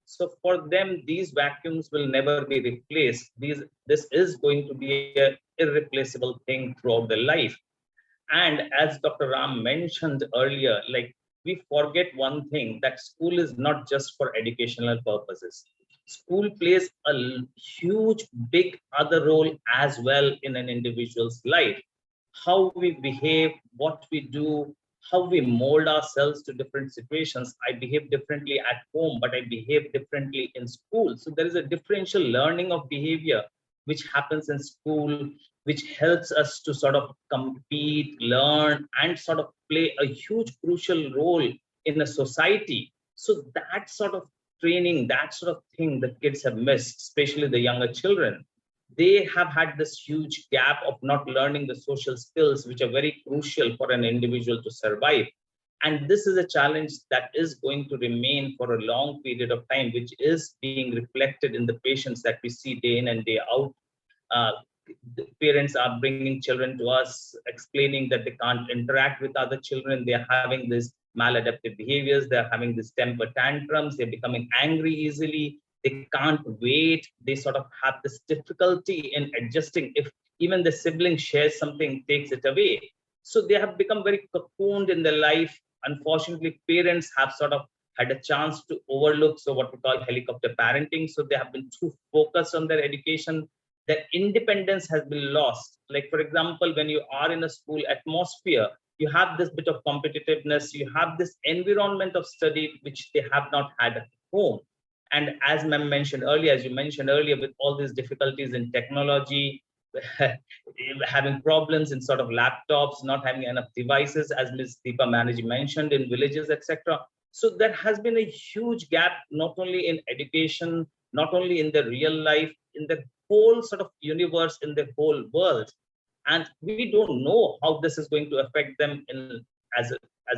[SPEAKER 21] So for them, these vacuums will never be replaced. This is going to be an irreplaceable thing throughout their life. And as Dr. Ram mentioned earlier, like, we forget one thing, that school is not just for educational purposes. School plays a huge, big other role as well in an individual's life. How we behave, what we do, how we mold ourselves to different situations. I behave differently at home, but I behave differently in school. So there is a differential learning of behavior which happens in school, which helps us to sort of compete, learn, and sort of play a huge crucial role in a society. So that sort of training, that sort of thing that kids have missed, especially the younger children. They have had this huge gap of not learning the social skills, which are very crucial for an individual to survive. And this is a challenge that is going to remain for a long period of time, which is being reflected in the patients that we see day in and day out. uh, the parents are bringing children to us, explaining that they can't interact with other children. They're having these maladaptive behaviors. They're having these temper tantrums. They're becoming angry easily. They can't wait. They sort of have this difficulty in adjusting. If even the sibling shares something, takes it away. So they have become very cocooned in their life. Unfortunately, parents have sort of had a chance to overlook, so what we call helicopter parenting. So they have been too focused on their education. Their independence has been lost. Like, for example, when you are in a school atmosphere, you have this bit of competitiveness, you have this environment of study, which they have not had at home. And as ma'am mentioned earlier, as you mentioned earlier, with all these difficulties in technology, having problems in sort of laptops, not having enough devices, as Ms. Deepa Manaji mentioned, in villages, etc. So there has been a huge gap, not only in education, not only in the real life, in the whole sort of universe, in the whole world. And we don't know how this is going to affect them in as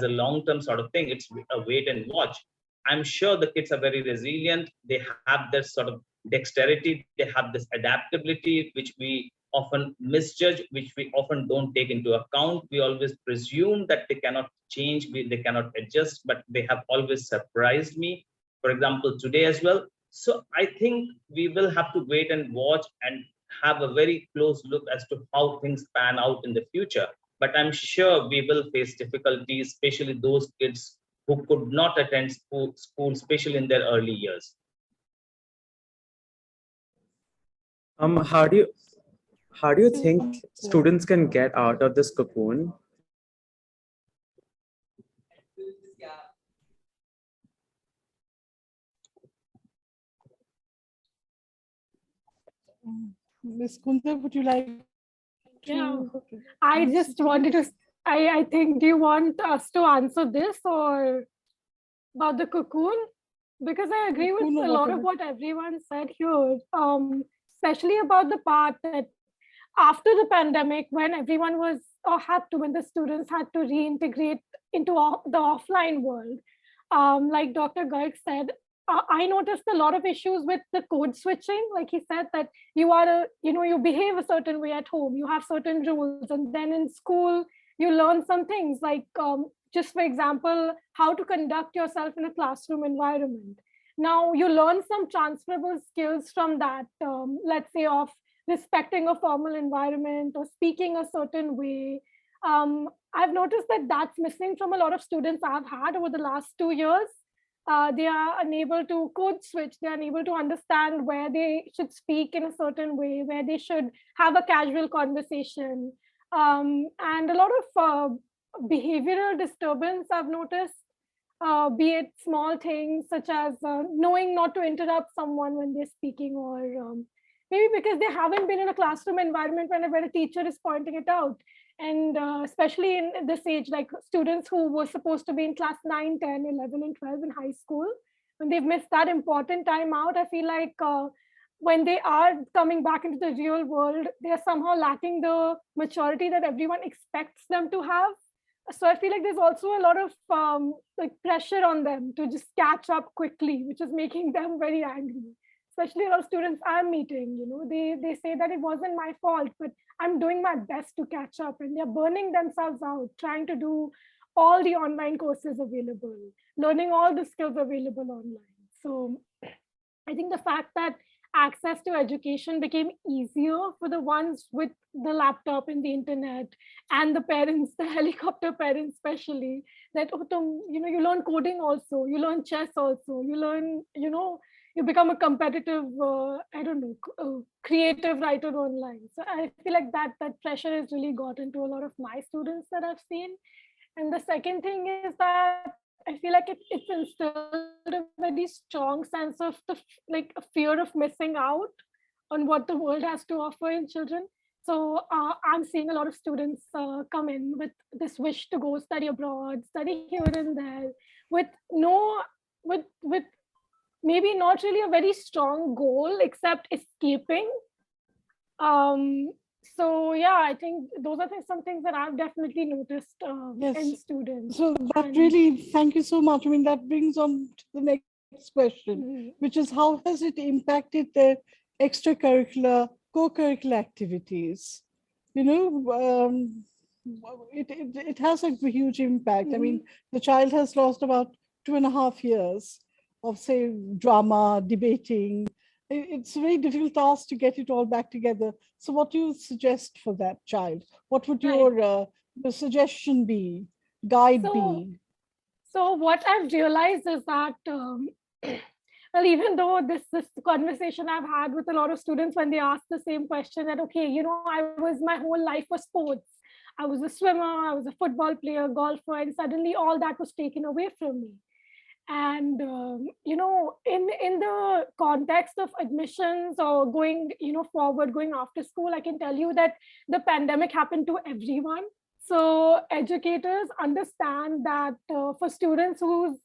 [SPEAKER 21] a long-term sort of thing. It's a wait and watch. I'm sure the kids are very resilient. They have this sort of dexterity. They have this adaptability, which we often misjudge, which we often don't take into account. We always presume that they cannot change, they cannot adjust, but they have always surprised me. For example, today as well. So I think we will have to wait and watch and have a very close look as to how things pan out in the future. But I'm sure we will face difficulties, especially those kids who could not attend school, especially in their early years.
[SPEAKER 20] How do you think students can get out of this cocoon?
[SPEAKER 17] Ms. Kunta, would you like to?
[SPEAKER 18] Yeah, I just wanted to, I think, do you want us to answer this or about the cocoon? Because I agree with a lot of what everyone said here, especially about the part that after the pandemic, when everyone was, or had to, when the students had to reintegrate into the offline world, like Dr. Garg said, I noticed a lot of issues with the code switching. Like he said that you behave a certain way at home, you have certain rules, and then in school, you learn some things like, just for example, how to conduct yourself in a classroom environment. Now you learn some transferable skills from that, let's say of respecting a formal environment or speaking a certain way. I've noticed that that's missing from a lot of students I've had over the last 2 years. They are unable to code switch. They're unable to understand where they should speak in a certain way, where they should have a casual conversation. And a lot of behavioral disturbance I've noticed, be it small things such as knowing not to interrupt someone when they're speaking, or maybe because they haven't been in a classroom environment where a teacher is pointing it out. And especially in this age, like students who were supposed to be in class 9, 10, 11, and 12 in high school, when they've missed that important time out, I feel like when they are coming back into the real world, they're somehow lacking the maturity that everyone expects them to have. So I feel like there's also a lot of like pressure on them to just catch up quickly, which is making them very angry. Especially a lot of students I'm meeting, they say that it wasn't my fault, but I'm doing my best to catch up, and they're burning themselves out trying to do all the online courses available, learning all the skills available online. So I think the fact that access to education became easier for the ones with the laptop and the internet, and the parents, the helicopter parents especially, that you learn coding also, you learn chess also, you learn, you become a competitive, I don't know, creative writer online. So I feel like that pressure has really got into a lot of my students that I've seen. And the second thing is that I feel like it's instilled a very strong sense of like a fear of missing out on what the world has to offer in children. So I'm seeing a lot of students come in with this wish to go study abroad, study here and there, with no, with maybe not really a very strong goal except escaping. Um, so yeah, I think those are some things that I've definitely noticed in students.
[SPEAKER 17] So that really, thank you so much. I mean, that brings on to the next question, which is how has it impacted their extracurricular, co-curricular activities? It has a huge impact. I mean, the child has lost about 2.5 years of, say, drama, debating. It's a very difficult task to get it all back together. So what do you suggest for that child? What would your suggestion be, guide be?
[SPEAKER 18] So what I've realized is that, well, even though this conversation I've had with a lot of students when they ask the same question that, okay, my whole life was sports. I was a swimmer, I was a football player, golfer, and suddenly all that was taken away from me. And in the context of admissions or going forward, going after school, I can tell you that the pandemic happened to everyone. So educators understand that for students whose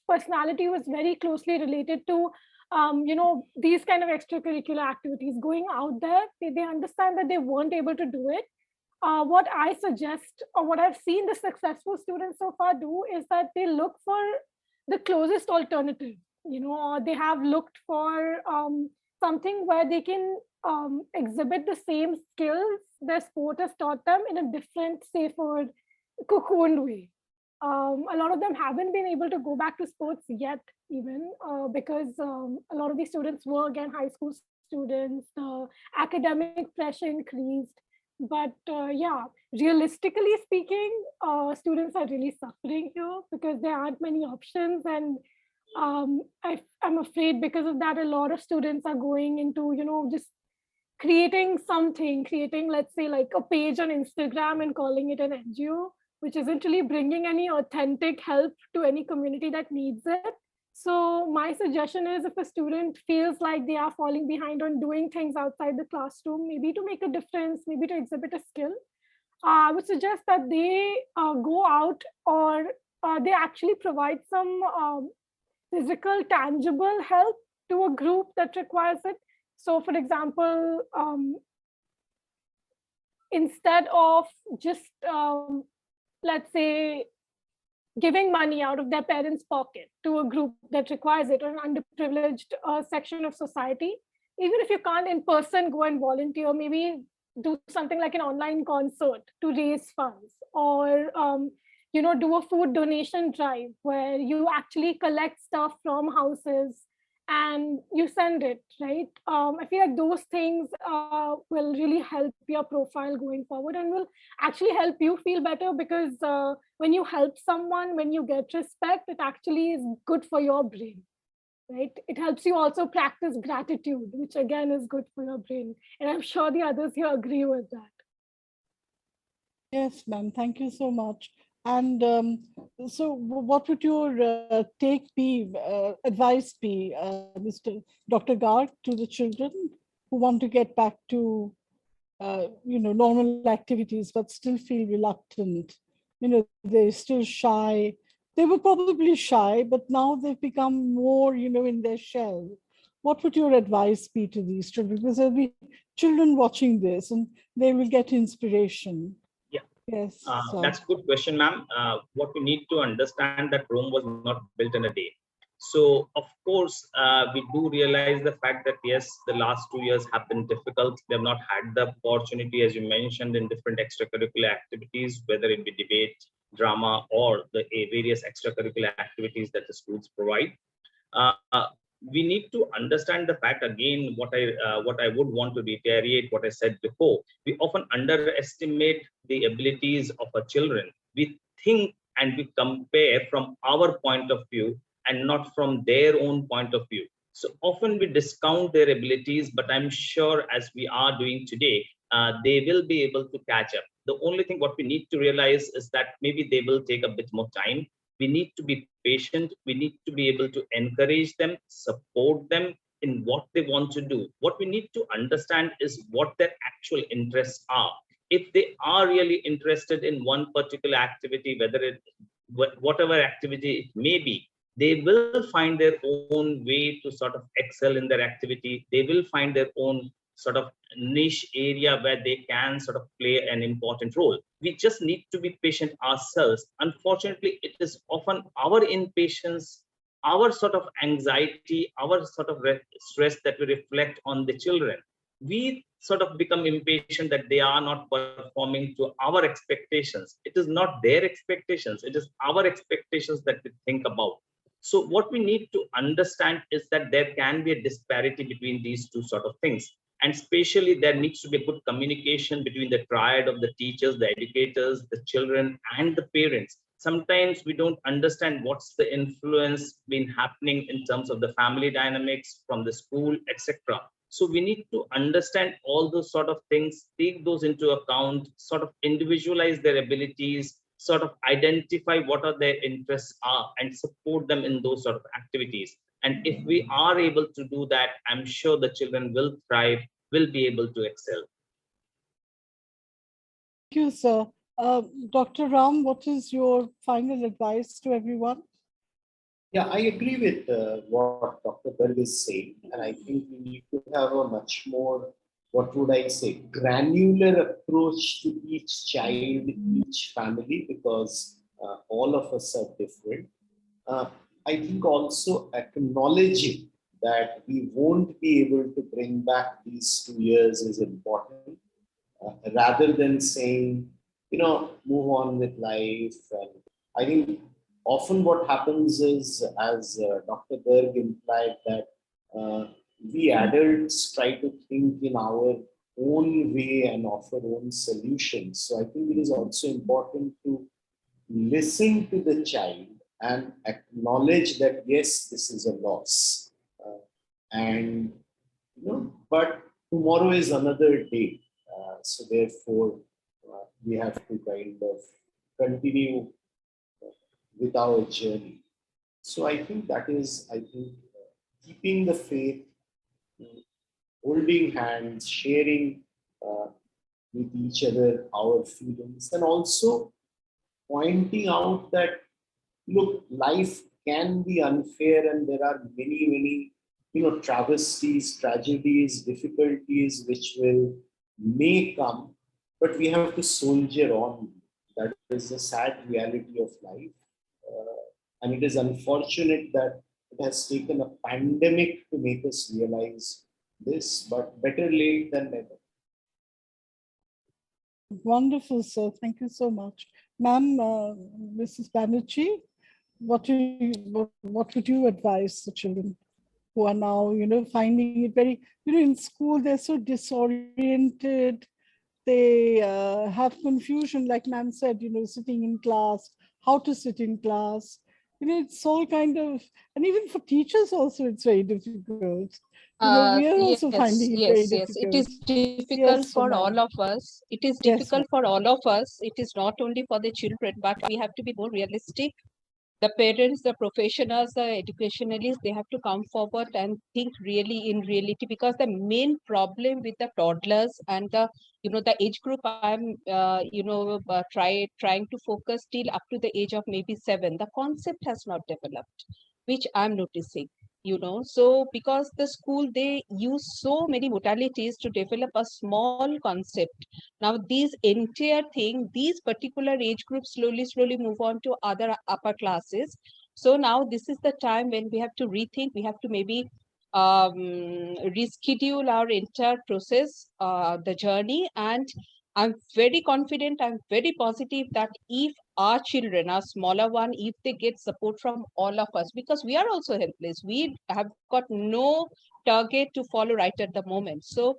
[SPEAKER 18] personality was very closely related to these kind of extracurricular activities, going out there, they understand that they weren't able to do it. What I suggest, or what I've seen the successful students so far do, is that they look for the closest alternative, or they have looked for something where they can exhibit the same skills their sport has taught them in a different, safer, cocooned way. A lot of them haven't been able to go back to sports yet, even because a lot of these students were, again, high school students. The academic pressure increased. But yeah, realistically speaking, students are really suffering here because there aren't many options. And I'm afraid because of that, a lot of students are going into, just creating, let's say, like a page on Instagram and calling it an NGO, which isn't really bringing any authentic help to any community that needs it. So my suggestion is, if a student feels like they are falling behind on doing things outside the classroom, maybe to make a difference, maybe to exhibit a skill, I would suggest that they go out, or they actually provide some physical, tangible help to a group that requires it. So for example, instead of just, let's say, giving money out of their parents' pocket to a group that requires it, or an underprivileged section of society, even if you can't in person go and volunteer, maybe do something like an online concert to raise funds, or do a food donation drive where you actually collect stuff from houses and you send it, right? I feel like those things will really help your profile going forward, and will actually help you feel better, because when you help someone, when you get respect, it actually is good for your brain, right? It helps you also practice gratitude, which again is good for your brain. And I'm sure the others here agree with that.
[SPEAKER 17] Yes, ma'am. Thank you so much. And so what would your advice be, Mr. Dr. Garg, to the children who want to get back to, normal activities, but still feel reluctant? They're still shy. They were probably shy, but now they've become more, in their shell. What would your advice be to these children? Because there'll be children watching this and they will get inspiration.
[SPEAKER 22] Yeah,
[SPEAKER 17] Yes.
[SPEAKER 21] That's a good question, ma'am. What we need to understand that Rome was not built in a day. So, of course, we do realize the fact that yes, the last 2 years have been difficult. They have not had the opportunity, as you mentioned, in different extracurricular activities, whether it be debate, drama, or the various extracurricular activities that the schools provide. Uh, we need to understand the fact again. What I would want to reiterate what I said before. We often underestimate the abilities of our children. We think and we compare from our point of view and not from their own point of view. So often we discount their abilities, but I'm sure as we are doing today, they will be able to catch up. The only thing what we need to realize is that maybe they will take a bit more time. We need to be patient. We need to be able to encourage them, support them in what they want to do. What we need to understand is what their actual interests are. If they are really interested in one particular activity, whatever activity it may be, they will find their own way to sort of excel in their activity. They will find their own sort of niche area where they can sort of play an important role. We just need to be patient ourselves. Unfortunately, it is often our impatience, our sort of anxiety, our sort of stress that we reflect on the children. We sort of become impatient that they are not performing to our expectations. It is not their expectations, it is our expectations that we think about. So what we need to understand is that there can be a disparity between these two sort of things. And especially there needs to be a good communication between the triad of the teachers, the educators, the children, and the parents. Sometimes we don't understand what's the influence been happening in terms of the family dynamics from the school, etc. So we need to understand all those sort of things, take those into account, sort of individualize their abilities, sort of identify what are their interests are, and support them in those sort of activities. And if we are able to do that, I'm sure the children will thrive, will be able to excel.
[SPEAKER 17] Thank you, sir. Dr. Ram, what is your final advice to everyone?
[SPEAKER 22] Yeah, I agree with what Dr. Berg is saying, and I think we need to have a much more, what would I say, granular approach to each child, each family, because all of us are different. I think also acknowledging that we won't be able to bring back these 2 years is important, rather than saying, move on with life. And I think often what happens is, as Dr. Berg implied, that we adults try to think in our own way and offer own solutions. So I think it is also important to listen to the child and acknowledge that yes, this is a loss, and but tomorrow is another day. So therefore, we have to kind of continue with our journey. So I think that is, keeping the faith, holding hands, sharing with each other our feelings, and also pointing out that, look, life can be unfair and there are many, travesties, tragedies, difficulties which may come, but we have to soldier on. That is the sad reality of life. And it is unfortunate that it has taken a pandemic to make us realize this, but better late than never.
[SPEAKER 17] Wonderful, sir. Thank you so much. Ma'am, Mrs. Banerjee, what would you advise the children who are now, finding it very, in school, they're so disoriented. They have confusion, like ma'am said, sitting in class, how to sit in class. It's all kind of, and even for teachers also, it's very difficult. We are also finding it very difficult.
[SPEAKER 19] It is difficult
[SPEAKER 17] Yes,
[SPEAKER 19] for
[SPEAKER 17] ma'am.
[SPEAKER 19] all of us. It is difficult for all of us. It is not only for the children, but we have to be more realistic. The parents, the professionals, the educationalists, they have to come forward and think really in reality, because the main problem with the toddlers and the age group I'm trying to focus till up to the age of maybe 7, the concept has not developed, which I'm noticing. So because the school, they use so many modalities to develop a small concept. Now these entire thing, these particular age groups slowly move on to other upper classes. So now this is the time when we have to rethink, we have to maybe reschedule our entire process, the journey. And I'm very confident, I'm very positive that if our children, our smaller one, if they get support from all of us, because we are also helpless, we have got no target to follow right at the moment. So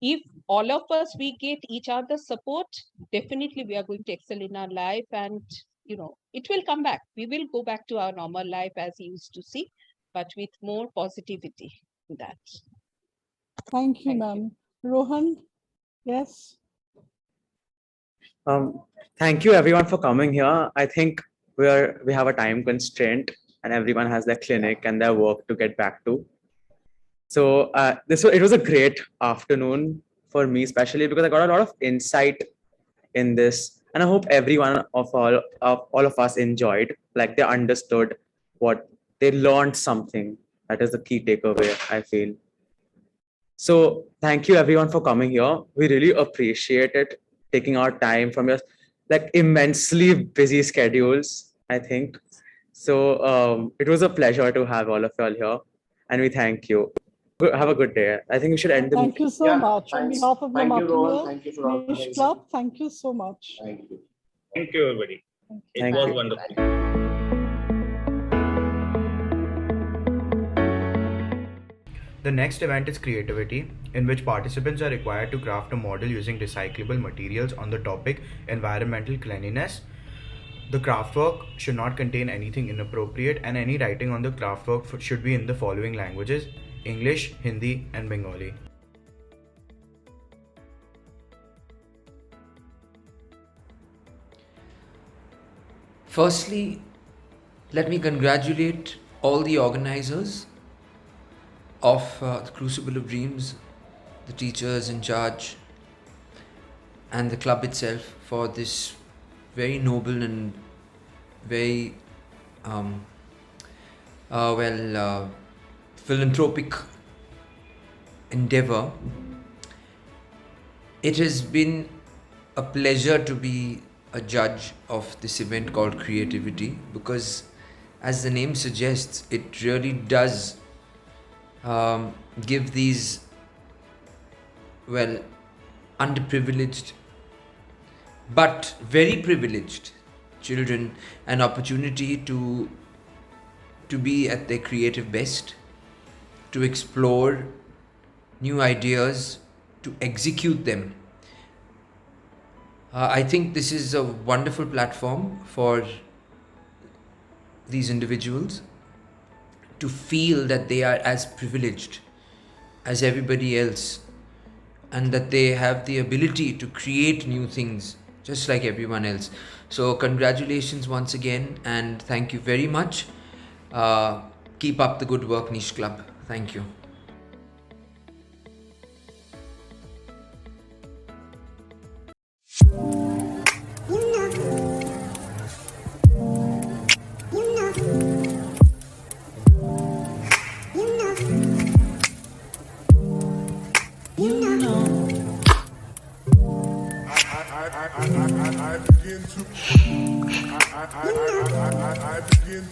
[SPEAKER 19] if all of us, we get each other's support, definitely we are going to excel in our life, and it will come back. We will go back to our normal life as we used to see, but with more positivity in that.
[SPEAKER 17] Thank you, ma'am. Rohan, yes?
[SPEAKER 20] Thank you everyone for coming here. I think we have a time constraint and everyone has their clinic and their work to get back to. So it was a great afternoon for me, especially because I got a lot of insight in this, and I hope everyone of all of us enjoyed. Like they understood what they learned something. That is the key takeaway, I feel. So thank you everyone for coming here. We really appreciate it, taking our time from your immensely busy schedules, I think. So it was a pleasure to have all of y'all here, and we thank you. Have a good day. I think we should end the
[SPEAKER 17] Thank
[SPEAKER 20] meeting.
[SPEAKER 17] you so much. On behalf of the
[SPEAKER 22] Thank you, Rohan.
[SPEAKER 17] Martiniere
[SPEAKER 22] Thank you for
[SPEAKER 17] Niche
[SPEAKER 22] organizing.
[SPEAKER 17] Club, thank you so much.
[SPEAKER 22] Thank you.
[SPEAKER 21] Thank you, everybody. It
[SPEAKER 20] Thank
[SPEAKER 21] was
[SPEAKER 20] you.
[SPEAKER 21] wonderful.
[SPEAKER 12] The next event is Creativity, in which participants are required to craft a model using recyclable materials on the topic environmental cleanliness. The craftwork should not contain anything inappropriate, and any writing on the craftwork should be in the following languages: English, Hindi, and Bengali.
[SPEAKER 1] Firstly, let me congratulate all the organizers of the Crucible of Dreams, the teachers in charge, and the club itself for this very noble and very philanthropic endeavor. It has been a pleasure to be a judge of this event called Creativity, because as the name suggests, it really does give these underprivileged but very privileged children an opportunity to be at their creative best, to explore new ideas, to execute them. I think this is a wonderful platform for these individuals to feel that they are as privileged as everybody else, and that they have the ability to create new things just like everyone else. So congratulations once again, and thank you very much. Keep up the good work, Niche Club. Thank you.
[SPEAKER 2] I begin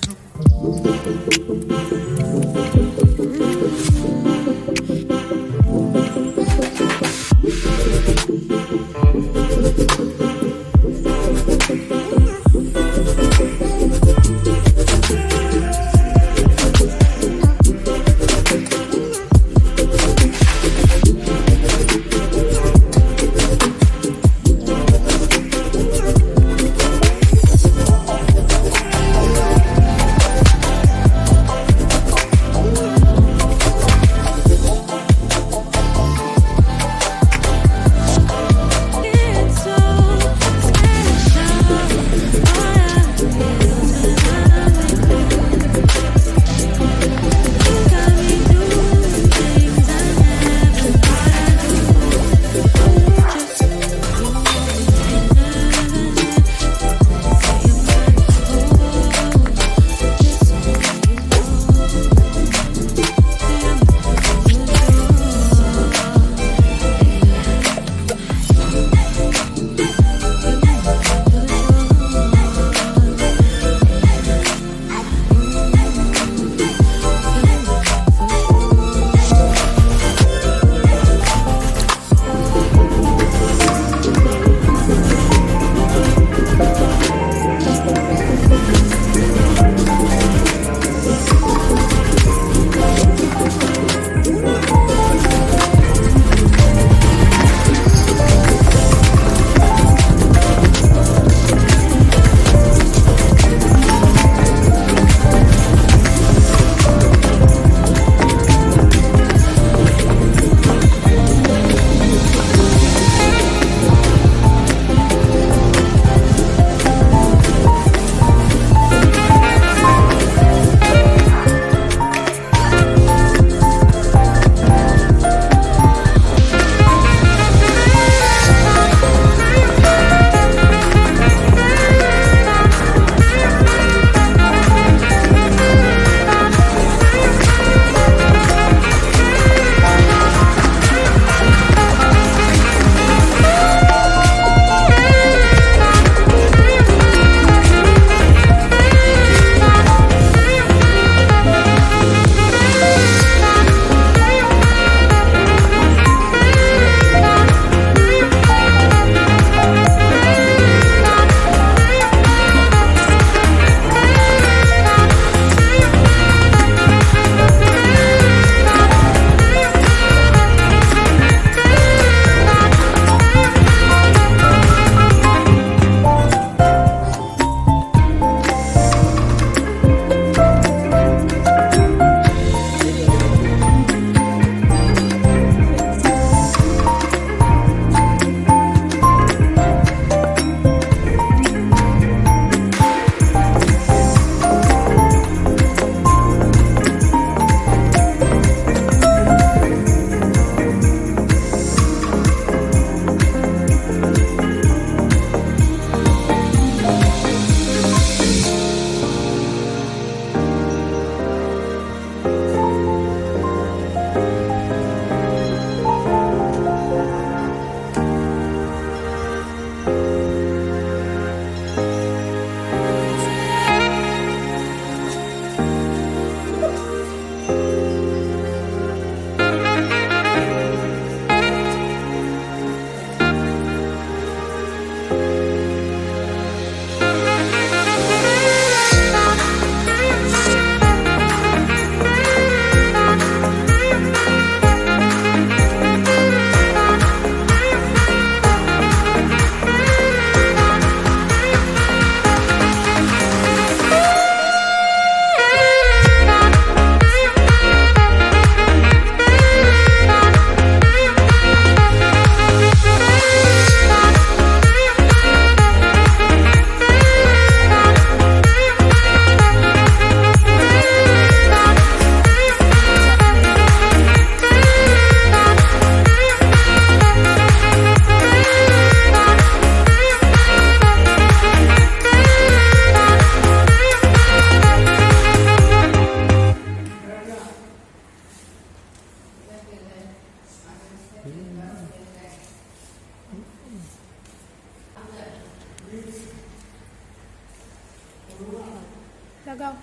[SPEAKER 3] लगाओ.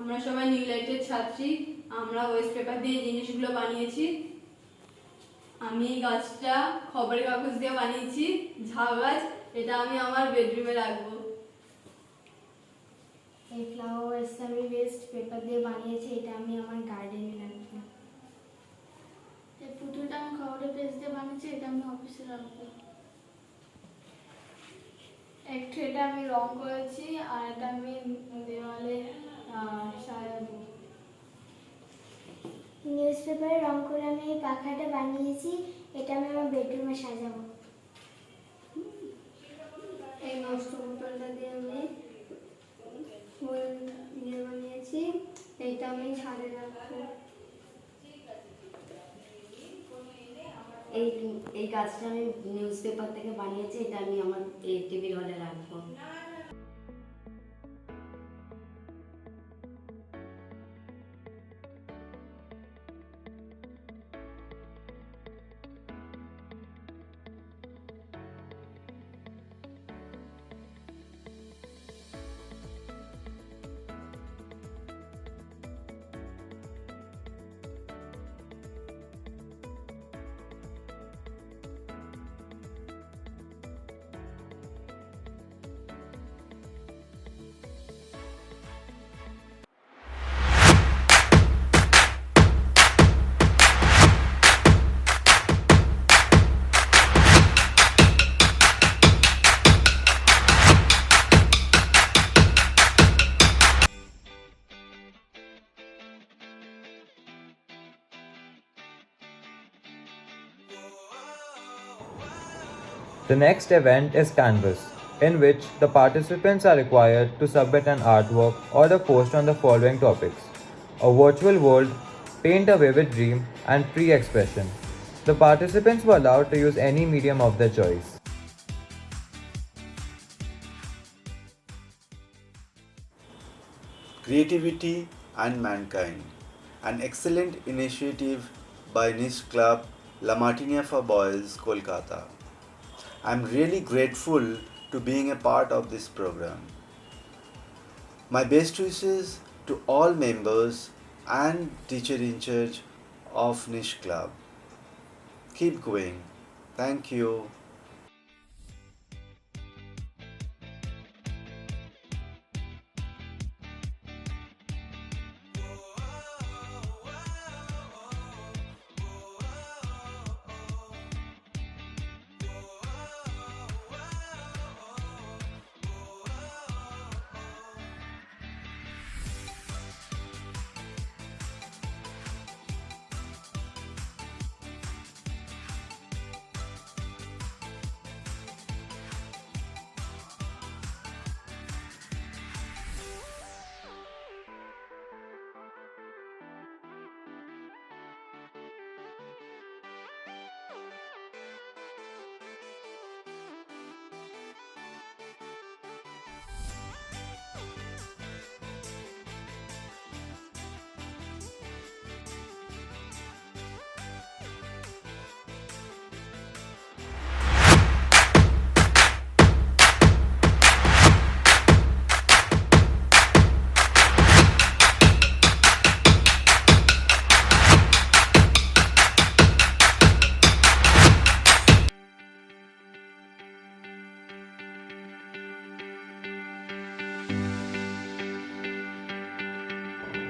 [SPEAKER 5] আমরা সবাই new লাইটের ছাত্রী। আমরা West paper দিয়ে জিনিসগুলো বানিয়েছি। আমি এই গাছটা খবরের কাগজ দিয়ে বানিয়েছি, ঝাউ গাছ। এটা আমি আমার বেডরুমে রাখবো।
[SPEAKER 15] এই ফ্লাওয়ার ওয়েস্ট আমি ওয়েস্ট পেপার দিয়ে বানিয়েছি, এটা আমি আমার গার্ডেনে রাখবো। এই পুতুলটা আমি খবরের পেজ দিয়ে বানিয়েছি, এটা আমি অফিসে রাখবো। একটু এটা আমি রং করেছি আর এটা আমি দেওয়ালে সাজাবো।
[SPEAKER 6] নিউজ পেপারে রং করে আমি এই পাখাটা বানিয়েছি, এটা আমি আমার বেডরুমে সাজাবো।
[SPEAKER 15] এই নষ্ট বোতলটা দিয়ে আমি ফুল দিয়ে বানিয়েছি, এইটা আমি ছাদে রাখবো।
[SPEAKER 23] এই গাছটা আমি নিউজ পেপার থেকে বানিয়েছি, এটা আমি আমার টেবিল হলে রাখবো।
[SPEAKER 4] The next event is Canvas, in which the participants are required to submit an artwork or a post on the following topics: a virtual world, paint a vivid dream, and free expression. The participants were allowed to use any medium of their choice.
[SPEAKER 24] Creativity and Mankind, an excellent initiative by Niche Club La Martiniere for Boys, Kolkata. I'm really grateful to being a part of this program. My best wishes to all members and teacher in charge of Niche Club. Keep going. Thank you.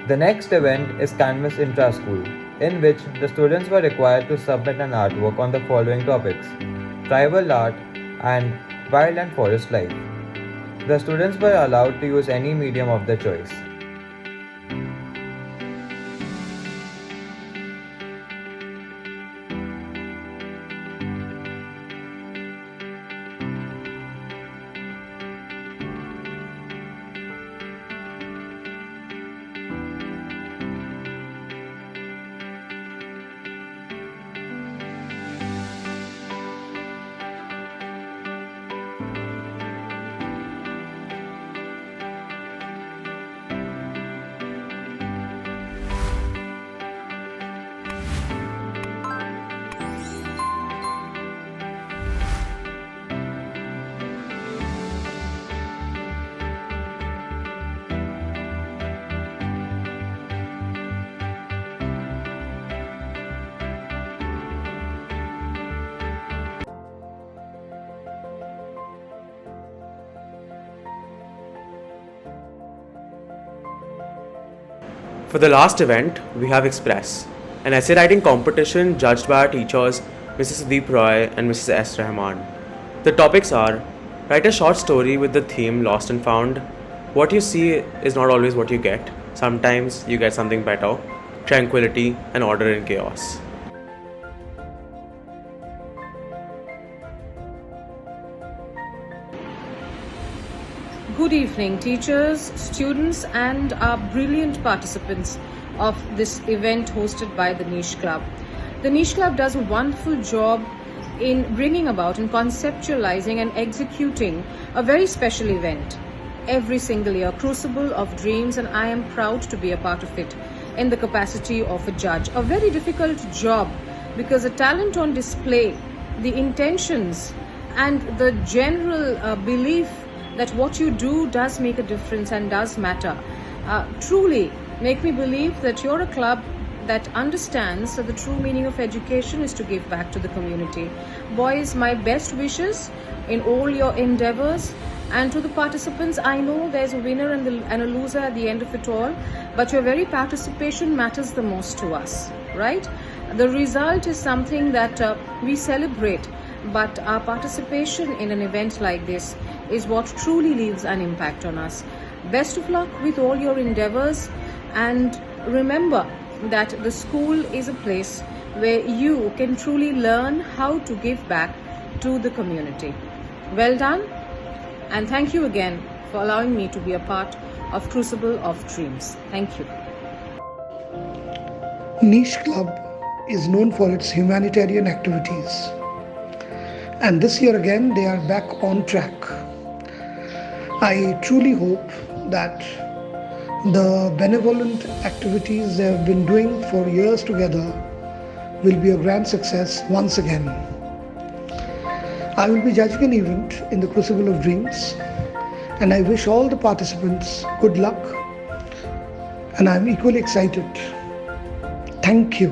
[SPEAKER 4] The next event is Canvas Intra-School, in which the students were required to submit an artwork on the following topics: tribal art and wild and forest life. The students were allowed to use any medium of their choice. For the last event, we have Express, an essay writing competition judged by our teachers, Mrs. Deep Roy and Mrs. S. Rahman. The topics are: write a short story with the theme Lost and Found. What you see is not always what you get. Sometimes you get something better. Tranquility and order in chaos.
[SPEAKER 7] Good evening, teachers, students, and our brilliant participants of this event hosted by the Niche Club. The Niche Club does a wonderful job in bringing about and conceptualizing and executing a very special event every single year, Crucible of Dreams, and I am proud to be a part of it in the capacity of a judge. A very difficult job because the talent on display, the intentions, and the general belief that what you do does make a difference and does matter truly make me believe that you're a club that understands that the true meaning of education is to give back to the community. Boys, my best wishes in all your endeavors. And to the participants, I know there's a winner and a loser at the end of it all, but your very participation matters the most to us, right? The result is something that we celebrate, but our participation in an event like this is what truly leaves an impact on us. Best of luck with all your endeavors, and remember that the school is a place where you can truly learn how to give back to the community. Well done, and thank you again for allowing me to be a part of Crucible of Dreams. Thank you.
[SPEAKER 8] Niche Club is known for its humanitarian activities, and this year again they are back on track. I truly hope that the benevolent activities they have been doing for years together will be a grand success once again. I will be judging an event in the Crucible of Dreams, and I wish all the participants good luck, and I am equally excited. Thank you.